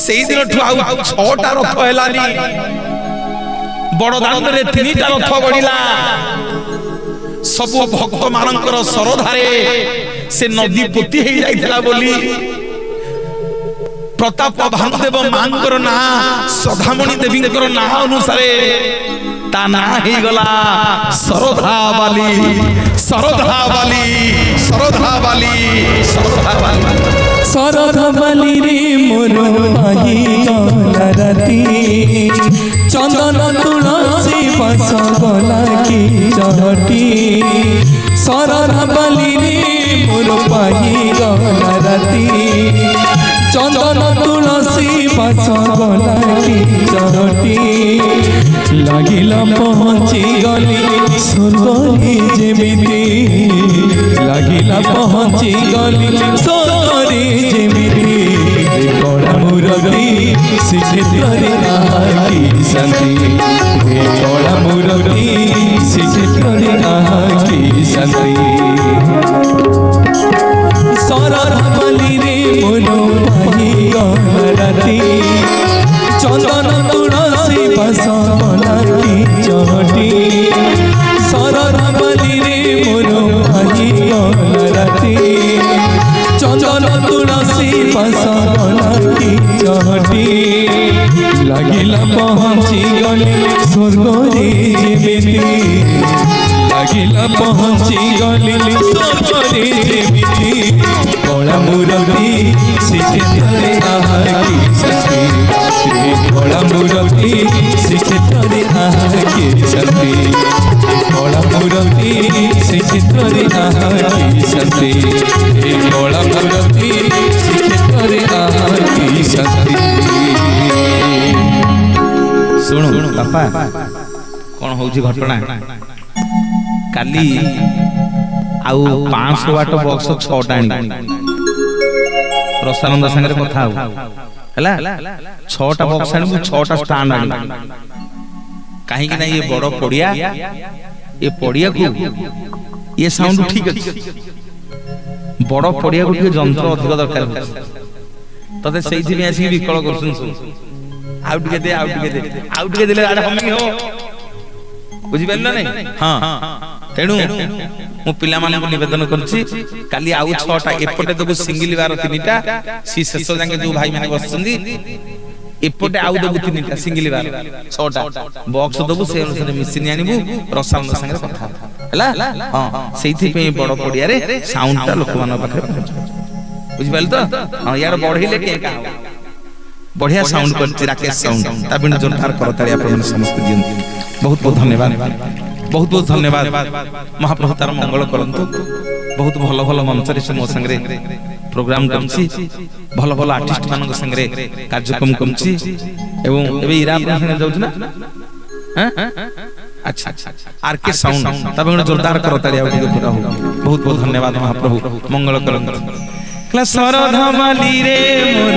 सेई दिन ठु आउ 6टा रथ हेलानी बड़ दांड रे 3टा रथ गडिला सब भक्त मानकर सरधारे से नदी पोती हे जाइतला बोली प्रताप भानुदेव मांकर ना सदामणि देवींकर ना अनुसारे ता ना हे गला सरधावाली सरधावाली सरधावाली सरधावाली
सरधावाली रे मोर पाही गला राती चंदन तुलसी पास गला की चहटी सरधावाली रे मोर पाही गला राती चंदन तुलसी पास गला की चहटी लागिला पहुँची गली स्वर्गरे जेमिति लागिला पहुँची गली स्वर्गरे जेमिति कड़ा मुरती श्रीक्षेत्र आकी शांति कड़ा मुरती श्रीक्षेत्र आकी शांति सरधावाली रे मोर पाही गला राती चंदन तुलसी पास गला की चहटी सरधावाली रे मोर पाही गला राती चंदन तुलसी पास गला की चहटी लागिला पहुँची गली स्वर्गरे जेमिति लागिला पहुँची गली स्वर्गरे जेमिति कला मुरती श्रीक्षेत्र आकी शांति कला मुरती श्रीक्षेत्र आकी शांति कला मुरती श्रीक्षेत्र आकी शांति कला मुरती श्रीक्षेत्र आकी शांति
सुनो बापा कौन होची घटना काली आउ 500 वाट बॉक्स 6टा आनी रसानंद संगे कथा हो हला 6टा बॉक्स आनी 6टा स्टैंड आनी काहे कि ना ये बड़ पड़िया ये पड़िया को ये साउंड ठीक अछि बड़ पड़िया को के यंत्र अधिक दरकार तते सेइथि में आसी विकल करछन आउट के दे देले आडे हमी हो बुझि बेलना नहीं हां तेणु मु पिला माने निवेदन करछि काली आउ 6टा एपटे देबो सिंगल बार 3टा सी शेष जाके जो भाई माने बसछंदी एपटे आउ देबो 3टा सिंगल बार 6टा बॉक्स देबो से अनुसार मशीन आनिबो रसायन संगे कथा हला हां सेइथि पे बड़ पडिया रे साउंडटा लोक मान पाखे बुझि बेल तो हां यार बढ़िले के का बढ़िया साउंड करछि राकेश साउंड ताबिन जोरदार करताली आपन समस्त दिन बहुत बहुत धन्यवाद बहुत बहुत धन्यवाद महाप्रभु तार मंगल करंतु बहुत भलो भलो मंच रे मो संगे प्रोग्राम करछि भलो भलो आर्टिस्ट मानक संगे कार्यक्रम करछि एवं एबे इरा अपन संगे जाउछ ना हैं अच्छा आर के साउंड ताबिन जोरदार करताली आपन पूरा हो बहुत बहुत धन्यवाद महाप्रभु मंगल करंतु सरधावाली रे मोर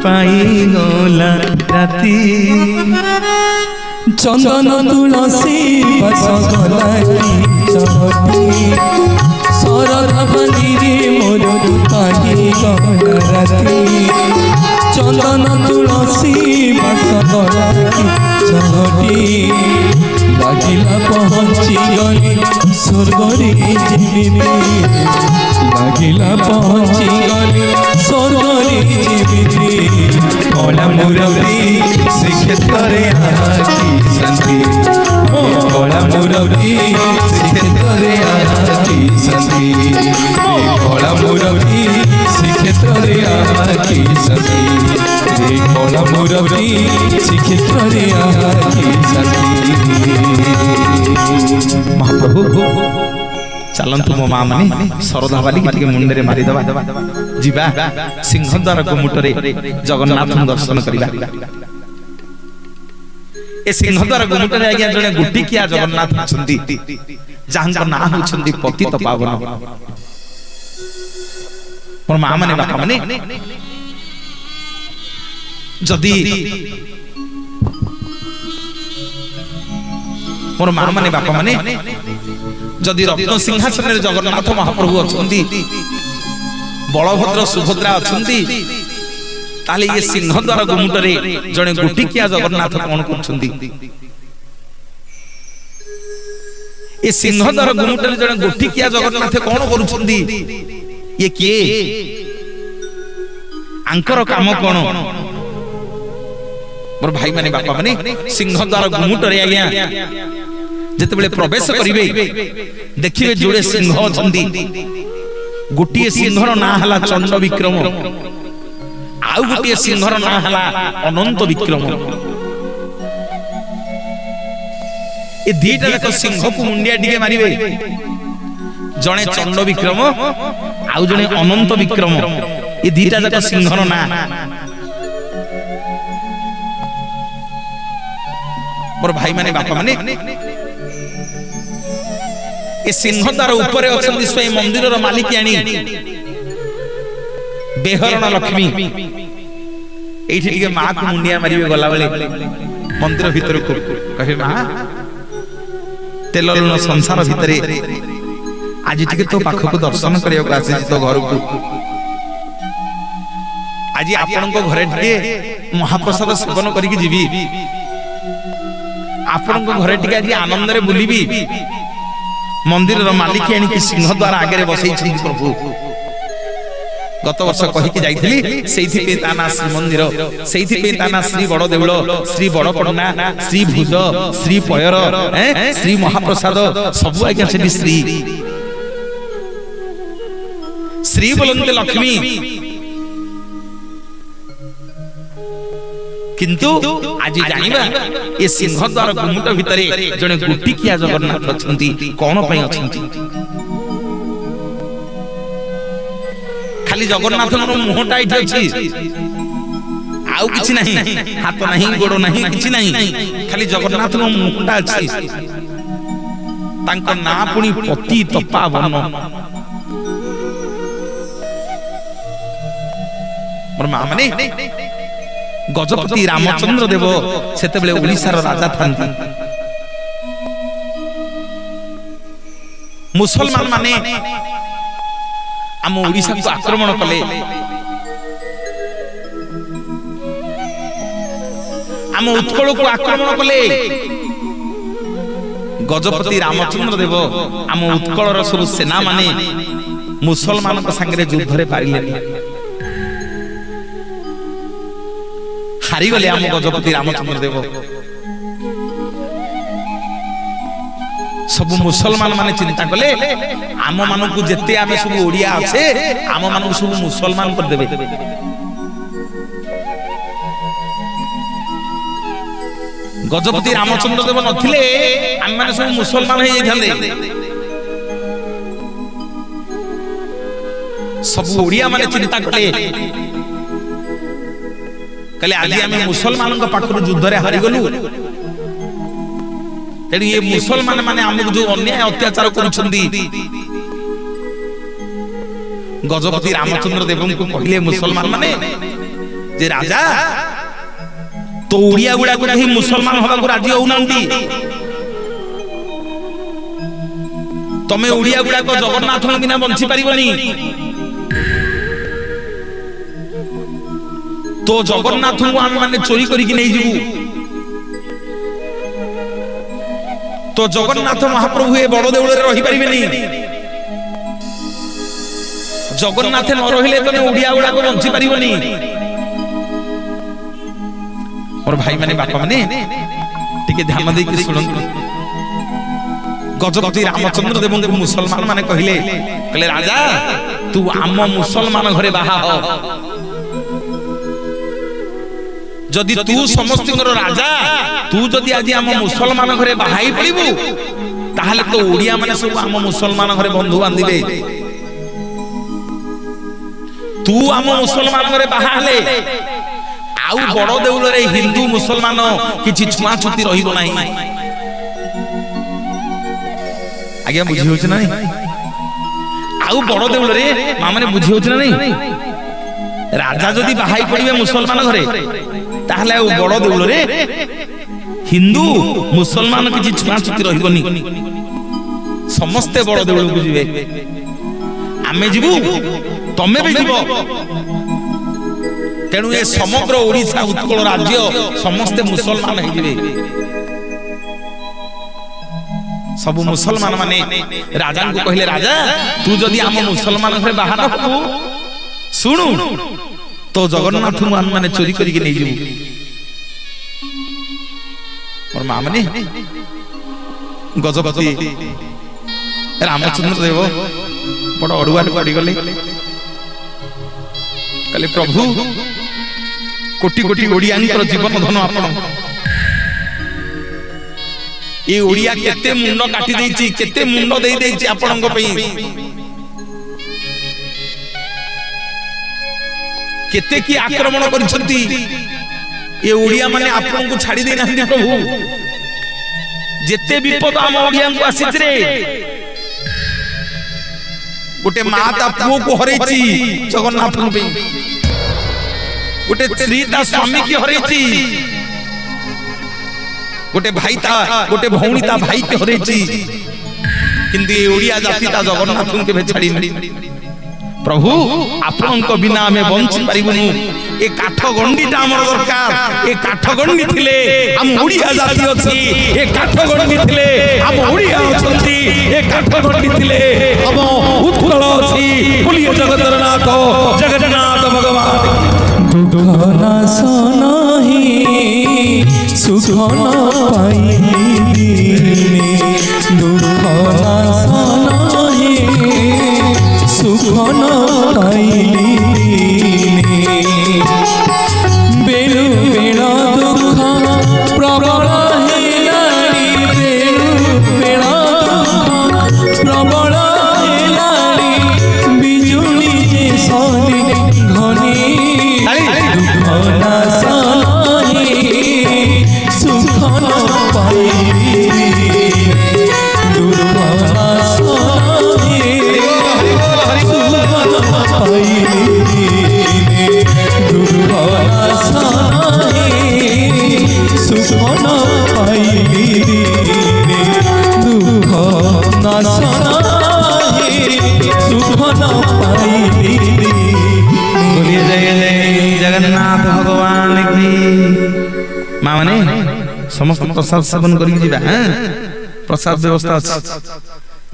पाई गला राती
चंदन तुलसी पास गला की चहटी सरधावाली रे मोर पाही गला राती चंदन तुलसी गला की चहटी लागिला पहुँची गली स्वर्ग रे जीविती लागिला पहुँची गली स्वर्ग रे जीविती कला मुरली श्रीक्षेत्र रे आखि शांति कला मुरली श्रीक्षेत्र रे आखि शांति कला मुरली श्रीक्षेत्र रे आखि शांति कला मुरली श्रीक्षेत्र रे आखि शांति।
महाप्रभु चलतु मो माँ मैंने शरधा बाली के मुंडे मारिदवा जीवा सिंहद्वार गुमुटरे जगन्नाथ दर्शन करवा। ए सिंहद्वार गुमुटरे आज्ञा जने गुटिकिया जगन्नाथ अछंती जहां ना होछंती पतित पावन। मोर माँ माने बापा माने जदी मोर माँ माने बापा माने जदि रत्न सिंहासन जगन्नाथ महाप्रभु अछंती बलभद्र सुभद्रा अछंती ताले ये सिंहद्वार गुमुटरे जने गुटिकिया जगन्नाथ कोन करछंती। ये सिंहद्वार गुमुटरे जने गुटिकिया जगन्नाथ कोन करछंती ये किए आंकर काम कोन। मोर भाई माने बापा माने सिंहद्वार गुमुटरे आज्ञा जेते बेले प्रवेश करिवे देखिबे जोड़े सिंह अछंती गोटिए सिंहर ना हला चंड विक्रम आउ गोटिए सिंहर ना हला अनंत विक्रम। ए दीटा जाक सिंह को मुंडिया टिके मारिवे जणे चंड विक्रम आउ जणे अनंत विक्रम ए दीटा जाक सिंहर ना। मोर भाई माने बापा माने ए सिंहद्वार ऊपर अछंती स्वयं मंदिर रो मालिकियाणी बेहरण लक्ष्मी एठी टिके मां को मुंडिया मारिवे गला बेले मंदिर भीतर को कहे मां तेल लुण संसार भीतरे आज टिके तो पाख को दर्शन करियो आसी तो घर को आज आपन को घरे टिके महाप्रसाद सेवन करिके जीवी आपन को घरे टिके आज आनंद रे बुलीबी मंदिर मालिक आनी सिंहद्वार आगे बसई प्रभु गत वर्ष कहीकि जाइथिली सेइथि ताना श्री मंदिर सेइथि ताना श्री बड़ देउल श्री बड़ पड़ना श्री भुज श्री पयर श्री महाप्रसाद सब आज्ञा से श्री श्री बोलते लक्ष्मी किंतु आज जानिबा ए सिंहद्वार गुमुट भितरे जने गुटिकिया जगन्नाथ अछंती कोन पय अछंती। खाली जगन्नाथ नो मुहटा इठी अछि आउ किछि नाही हाथ नाही गोड़ नाही किछि नाही खाली जगन्नाथ नो मुहटा अछि तांको ना पुनी पति तपावन। मोर मां माने गजपति रामचंद्र देव सेते बेले ओडिशार राजा थांती मुसलमान माने आम ओडिशा को आक्रमण कले आम उत्कल को आक्रमण कले गजपति रामचंद्र देव आम उत्कलर सब सेना माने मुसलमान संगे युद्ध रे पारिले हारी गले आम गजपति रामचंद्र देव सब मुसलमान माने चिंता कले आम मानू जेते आमे सब ओडिया अच्छे आम मानू सब मुसलमान कर देबे। गजपति रामचंद्र देव नथिले आम माने सब मुसलमान हे जाइथांदे सब ओडिया माने चिंता कले कले आज आम मुसलमान पाखर युद्ध रे हारी गलु तेणु ये मुसलमान माने आमको जो अन्याय अत्याचार करुछंदी गजपति रामचंद्र देव को कहले मुसलमान माने जे राजा तो ओडिया गुडा को ही मुसलमान होबा को राजी होउनांती तमे ओडिया गुडा को जगन्नाथ बिना बंची परिबनी तो जगन्नाथ को आम मैंने चोरी करके नहीं जीवु तो जगन्नाथ महाप्रभु ये बड़ देउल रही पारिबेनी जगन्नाथ न रहिले तने ओडिया गुडा को बंची पारिबनी और भाई माने बापा माने टिके ध्यान दे के सुनन गजपति रामचंद्र देव को मुसलमान माने कहले राजा तू आम मुसलमान घरे बाहा हो जदि तू समस्त राजा तू जदि आज आम मुसलमान घरे बाहाई पड़िबू ताहले तो ओडिया माने सब आम मुसलमान घरे बंधु बांधिबे तू आम मुसलमान घरे बाहाले आउ बड़ देउल रे हिंदू मुसलमान किछि छुआ छुती रहिबो नाही आज्ञा बुझी होछ ना आउ बड़ देउल रे मा माने बुझी होछ ना नहीं राजा जदि बाहाई पड़िबे मुसलमान घरे ताहले आउ बड़ देउल रे हिंदू मुसलमान किछि छुआ छुती रहिबोनी समस्त बड़ देउल को जिवे आमे जिबु तमे भी जीव तेणु ये समग्र ओडिशा उत्कल राज्य समस्ते मुसलमान हो सब मुसलमान माने राजा को कहले राजा तू जदि आम मुसलमान घरे बाहर हबु सुनु तो जगन्नाथ मान माने चोरी करके नहीं जीवु और मां माने गजपति रामचंद्र देव बड़ अड़ुआर पड़ी गले कहले प्रभु कोटि कोटि ओडियांकर जीवन धन आपण ए ओडिया केते मुंड काटी देछि केते मुंड देई देछि आपनक पई केते की आक्रमण करछंती ए ओडिया माने आपन को छाडी देई नांदी प्रभु जेते विपद हम ओडिया को आसीछ रे गोटे माता पुओ को हरैछि जगन्नाथ पे गोटे स्त्री ता स्वामी की हरैछि गोटे भाई ता गोटे भौणी ता भाई के हरैछि किंतु ए ओडिया जाति ता जगन्नाथ के छाड़ी प्रभु आपन को बिना हमें बंची पारिबनु ए काठ गंडीटा हमर दरकार ए काठ गंडी थिले हम ओडिया जाति अछि ए काठ गंडी थिले हम ओडिया अछंती ए काठ गंडी थिले हम उत्कल अछि बोलिए जगन्नाथ जगन्नाथ भगवान
दुख न सनहि सुख न पाइबी दुख न सनहि सुख न पाइबी बेलु बेला दुख प्रबल हेलानी बेलु बेला दुख प्रबल हेलानी बिजुली जे सनी घनी दुख न सनहि सुख न पाइबी दुख न सनहि
जगन्नाथ भगवान की मां माने समस्त प्रसाद सेवन करी जीवा प्रसाद व्यवस्था अछि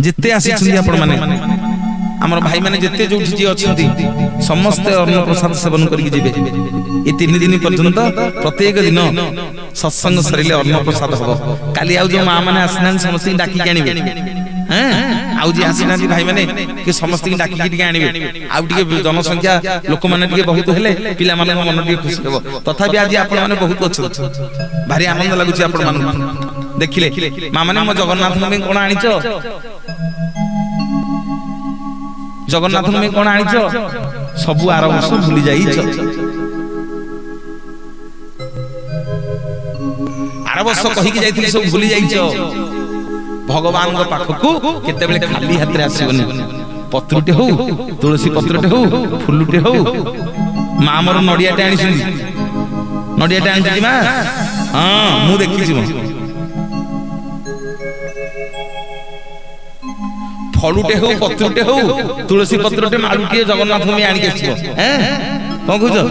जिते आसी छुंदी आपण माने हमर भाई माने जिते जोठी जी अछंती समस्त अन्न प्रसाद सेवन करी जीवे ए 3 दिन पर्यंत प्रत्येक दिन सत्संग सरिले अन्न प्रसाद हो काली आउ जो मां माने आसना समस्त डाकी आनिबे आउ जी आसना भाई माने कि समस्त डाकी के आनिबे आउ टिके जनसंख्या लोक माने टिके बहुत हेले पिला माने मन टिके खुशी हेबो तथापि आज आपण माने बहुत अछन भारी आनंद लागुची आपण माने देखिले मां माने म जगन्नाथ में कोन आनिचो जगन्नाथ में कोन आनिचो सबु आर वर्ष भूली जाइछो आर वर्ष कहि के जाइथिल सब भूली जाइछो भगवान को पाखकु केते बेले खाली हाथ रे आसीबनी पत्रुटे हो तुलसी पत्रुटे हो फुलुटे हो मां मोर नडियाटे आनिसुनी नडियाटे आनिछि मां हां मु देखिछि मो फलुटे हो पत्रुटे हो तुलसी पत्रुटे मालुटे जगन्नाथ में आनी के हैं कोन कहजो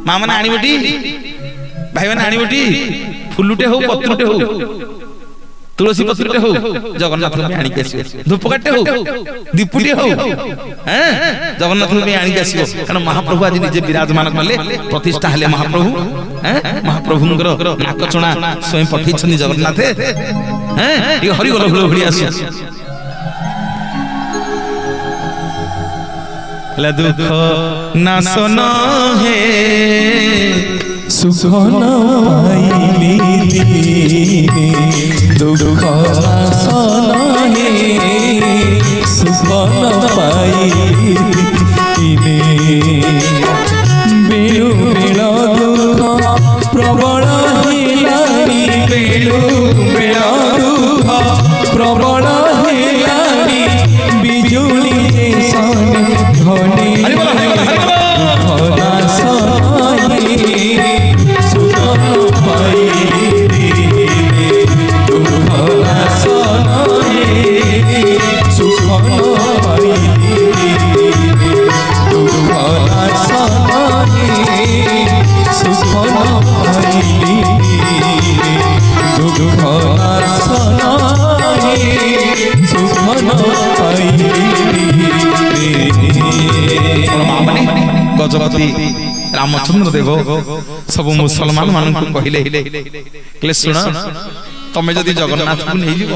माँ मैंने आणिबटी भाई मैंने आणिबटी फुलुटे हो पत्रुटे हो तुलसी पत्रुटे हो जगन्नाथ में आनिक आसीबो धूपकाटे हो दीपुटे हो हैं जगन्नाथ में आनिक आसीबो कारण महाप्रभु आज निजे विराजमान कले प्रतिष्ठा हले महाप्रभु हैं महाप्रभुंकर नाकचणा स्वयं पठिछनी जगन्नाथ हैं ये हरि गोल भलो भड़ी आसी ला दुख नासन है
सुख न पाइली दीने दुख नासन है सुख न पाइली दीने बेलु बेल दुख प्रबल हेलानी बेलु बेल दुख प्रबल हेलानी बिजुली सन धनी
गजपति रामचंद्र देव सब मुसलमान मान कहले शुण तमे जदि जगन्नाथ को नहीं जीव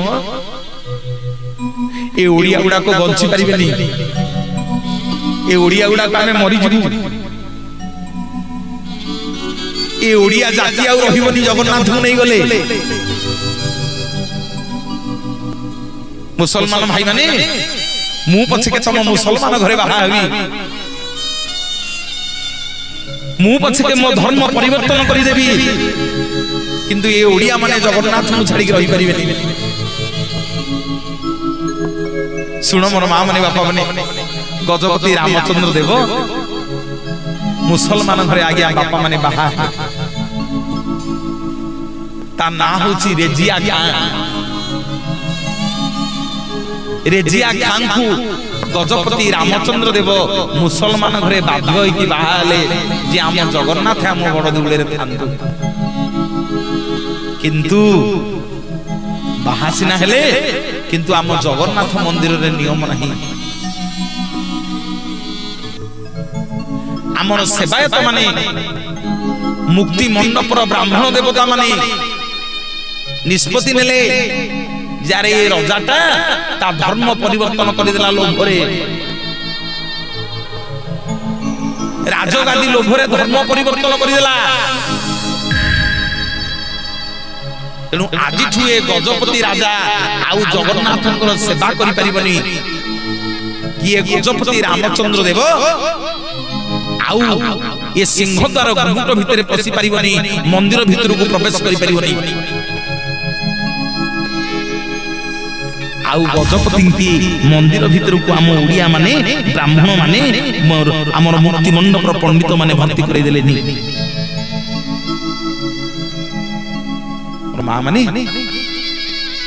ए ओडिया गुडा को बंची पारिबेनी ए ओडिया गुडा को आमे मरि जीवु ए ओडिया जाति आ रहिबनी जगन्नाथ को नहीं गले मुसलमान भाई माने मु पछे के तम मुसलमान घरे बाहा हबी मु पछे के मो धर्म परिवर्तन करि देबी किंतु ये ओडिया माने जगन्नाथ मु छाड़ी के रहि परिबेनी सुनो मोर मां माने बापा माने गजपति रामचंद्र देव मुसलमान घरे आगे बापा माने बाहा ता ना होची रेजिया खान रेजिया खान को गजपति रामचंद्र देव मुसलमान घरे बाध्य होई बाहाले जे आम जगन्नाथ आम बड़ देउले रे थांतु किंतु बाहासिना हेले किंतु आम जगन्नाथ मंदिर रे नियम नहीं आमर सेवायत माने मुक्ति मंडपर ब्राह्मण देवता माने निष्पत्ति नेले जारे रजाटा ता धर्म परिवर्तन करिदेला लोभरे राजगादी लोभरे धर्म परिवर्तन करिदेला तेणु आज ठुए गजपति राजा आउ जगन्नाथंकर सेवा करि परिबनी किए गजपति रामचंद्र देव आउ ये सिंहद्वार गुम्फट भितर पसी परिबनी मंदिर भितर को प्रवेश करि परिबनी आउ गजपति मंदिर भितर को आम ओडिया माने ब्राह्मण माने आमर मुक्ति मंडप पंडित माने भर्ती कर देले नी मां माने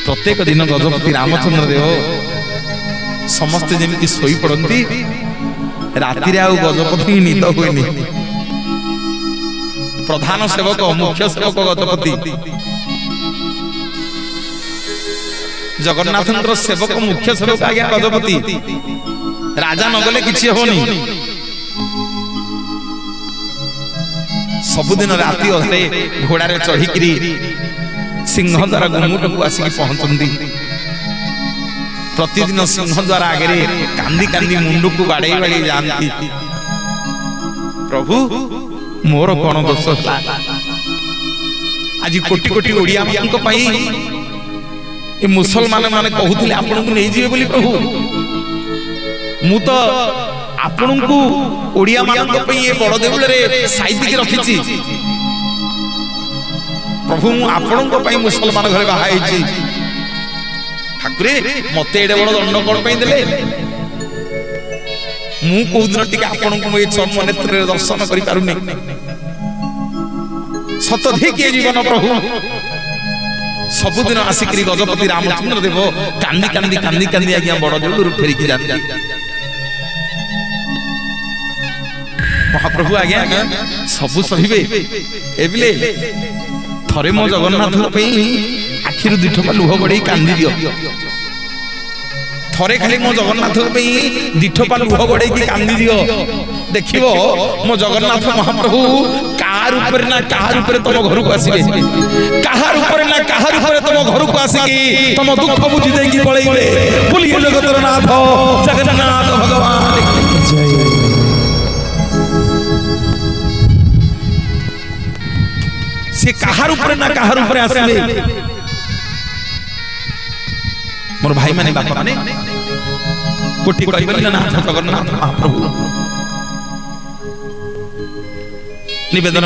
प्रत्येक दिन गजपति रामचंद्र देव समस्त जेमिति सोई पड़ती राति रे आउ गजपति निद होइनी प्रधान सेवक मुख्य सेवक गजपति जगन्नाथ सेवक मुख्य सेवक आज्ञा गजपति राजा नगले किछि होनी सबुदिन राति अधरे घोड़ा रे चढ़िकरी सिंहद्वार गुम्मुट को आसिक पहुंचती प्रतिदिन सिंहद्वार आगे कांदी कांदी मुंड को बाड़े बाड़े जानती प्रभु मोर कौन दोष आज कोटि कोटि ओडिया मानक पई ए मुसलमान माने कहूथिले आपन को नै जीवे बोली प्रभु मु तो आपन को ओडिया मानक पई ए बड़ देउल रे साइति के रखिछि प्रभु मु आपन को पई मुसलमान घरे बाहाई छी ठाकुरे मते एडे बड़ दंड कोन पई देले मु को दिन टिके आपन को ए चर्म नेत्र रे दर्शन करि पारुनी सत देखिए जीवन प्रभु सबुदिन आसिकरी गजपति रामचंद्र देव कांदी कांदी कांदी कांदी आज्ञा बड़ देउल फेरिकी जाती महाप्रभु आज्ञा सबु सहिबे एबिले थरे मो जगन्नाथ आखिर दिठपा लुह गड़े कांदी दियो थरे खाली मो जगन्नाथ दिठपा लुह गड़े कांदी दियो देखिबो मो जगन्नाथ महाप्रभु कार ऊपर ना कार ऊपर तुम घर को आसीबे कार ऊपर ना कार ऊपर तुम घर को आसीकी तुम दुख बुझी देकी पळेइबे बोलिए जगतर नाथ जगन्नाथ भगवान जय से कहार ऊपर ना कहार ऊपर आसीबे मोर भाई माने बापा माने कोटि कहबे ना जगन्नाथ महाप्रभु निवेदन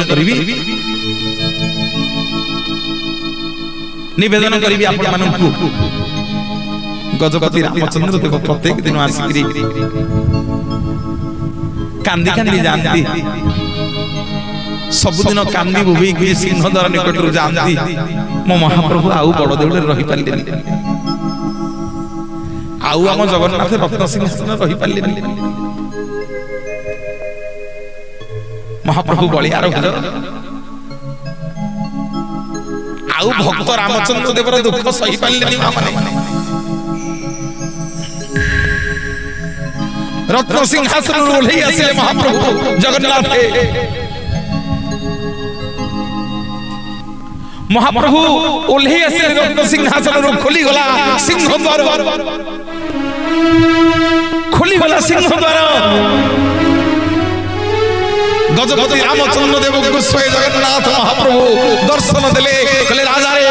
करी आपण मानकु गजपति रामचंद्र देव प्रत्येक दिन आसिकरी कांदी कांदी जानती सबुदिन कांदी बुबी कि सिंहद्वार निकट जानती मो महाप्रभु आउ बड़ देउले रही पाले आउ आम जगन्नाथ रत्न सिंहासन रही पाले महाप्रभु बलियार भज आउ भक्त रामचंद्र देवर दुख सही पाले रत्न सिंहासन ओल्है आसिले महाप्रभु जगन्नाथ महाप्रभु ओल्है आसिले रत्न सिंहासन खोली गला सिंह द्वार खोली गला सिंह द्वार गजपति रामचंद्र देव को स्वयं जगन्नाथ महाप्रभु दर्शन देले कहले राजा रे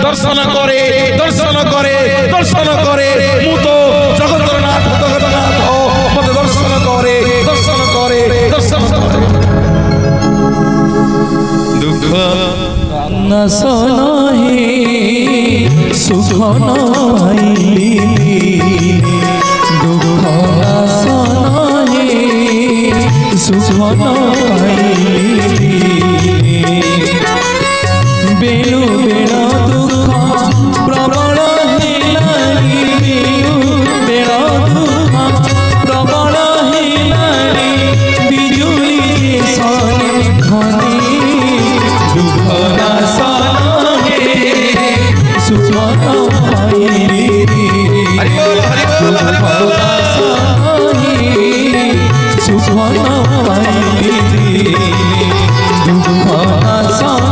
दर्शन करे दर्शन करे दर्शन करे मु तो जगन्नाथ जगन्नाथ मते दर्शन करे दर्शन करे दर्शन करे दुख
नसन हे सुख नाई दुख नसन हे सुख नाई बेणु बेण दुख प्रबल हेलानी बेण दुख प्रबल हेलानी बिजुली सने घनी दुख नसन हे सुख नाई
हरि बोल हरि बोल हरि बोल सुख नाई दुख नसन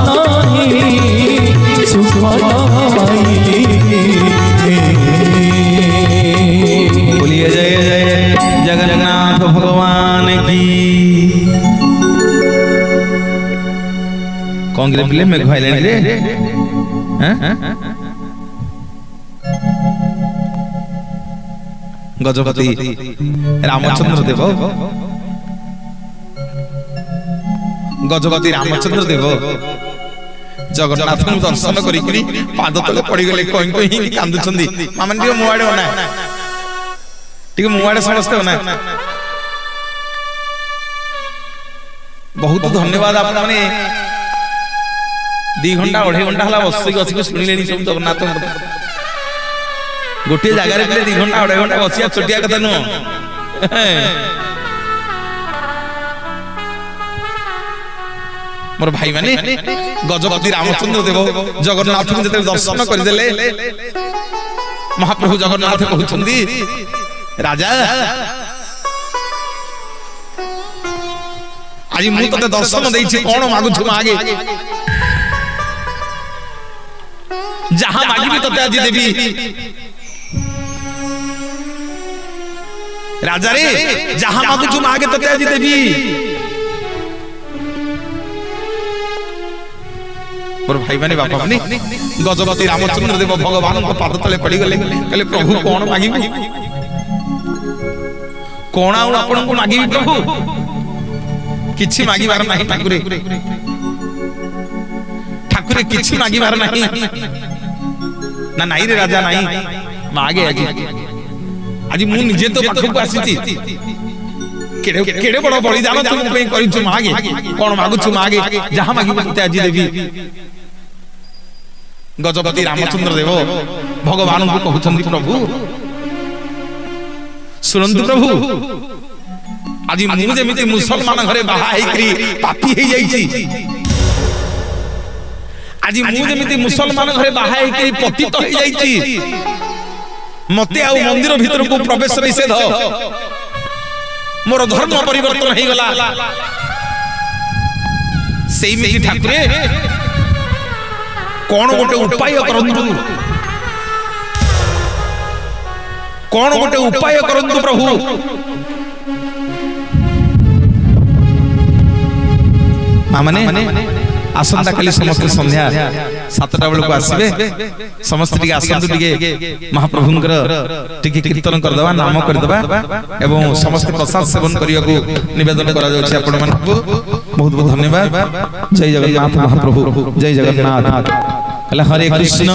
सुख नाई बोलिए जय जय जगन्नाथ भगवान की कौन गिरे पिले में घायले रे हैं गजपति रामचंद्र देव गजपति रामचंद्र देव जगन्नाथ दर्शन करी पाद तले पड़ी गले कहीं कहीं कांदुचंदी मामन टिके मुआडे होना टिके मुआडे समस्ते होना बहुत धन्यवाद आपण माने 2 घंटा 2.5 घंटा हला बसी सुनिले सब जगन्नाथ गोटे जगह रे 2 घंटा 2.5 घंटा बसिया छोटिया कथा न मोर भाई माने गजपति रामचंद्र देव जगन्नाथ को जते दर्शन कर देले महाप्रभु जगन्नाथ कहउछंदी राजा आज मु तते दर्शन देछि कोन मागुछु मागे जहां मागिबी तते आज देबी राजा रे जहां मागुछु मागे तते आज देबी मोर भाई माने बापा माने गजपति रामचंद्र देव भगवान को पाद तले पड़ी गले कहले प्रभु कोन मागिबी कोन आ आपन को मागिबी प्रभु किछि मागिबार नाही ठाकुरे ठाकुरे किछि मागिबार नाही ना नाई रे राजा नाही मागे आज मु निजे तो पाखु को आसीती केड़े केड़े बड़ बलिदान तुम पे करिछु मागे कोन मागुछु मागे जहां मागिबो तते आज देबी गजपति रामचंद्र देव भगवान को कहउछंदी प्रभु सुनंतु प्रभु आज मुझे मुसलमान घरे बाहा पापी हो जाइए आज मुझे मुसलमान घरे बाहा पतित हो जाइए मते आ मंदिर भीतर को प्रवेश निषेध मोर धर्म परिवर्तन हो गला सेमिति ठाकुरे कौन गोटे उपाय करंतु कौन गोटे उपाय करंतु प्रभु माने आसंता काली समस्त संध्या 7टा बेलू आसबे समस्त टिके आसंतु टिके महाप्रभुंकर टिके कीर्तन कर दबा नाम कर दबा एवं समस्त प्रसाद सेवन करिया को निवेदन करा जाउछि आपण मन को बहुत बहुत धन्यवाद जय जगन्नाथ महाप्रभु जय जगन्नाथ हरे कृष्ण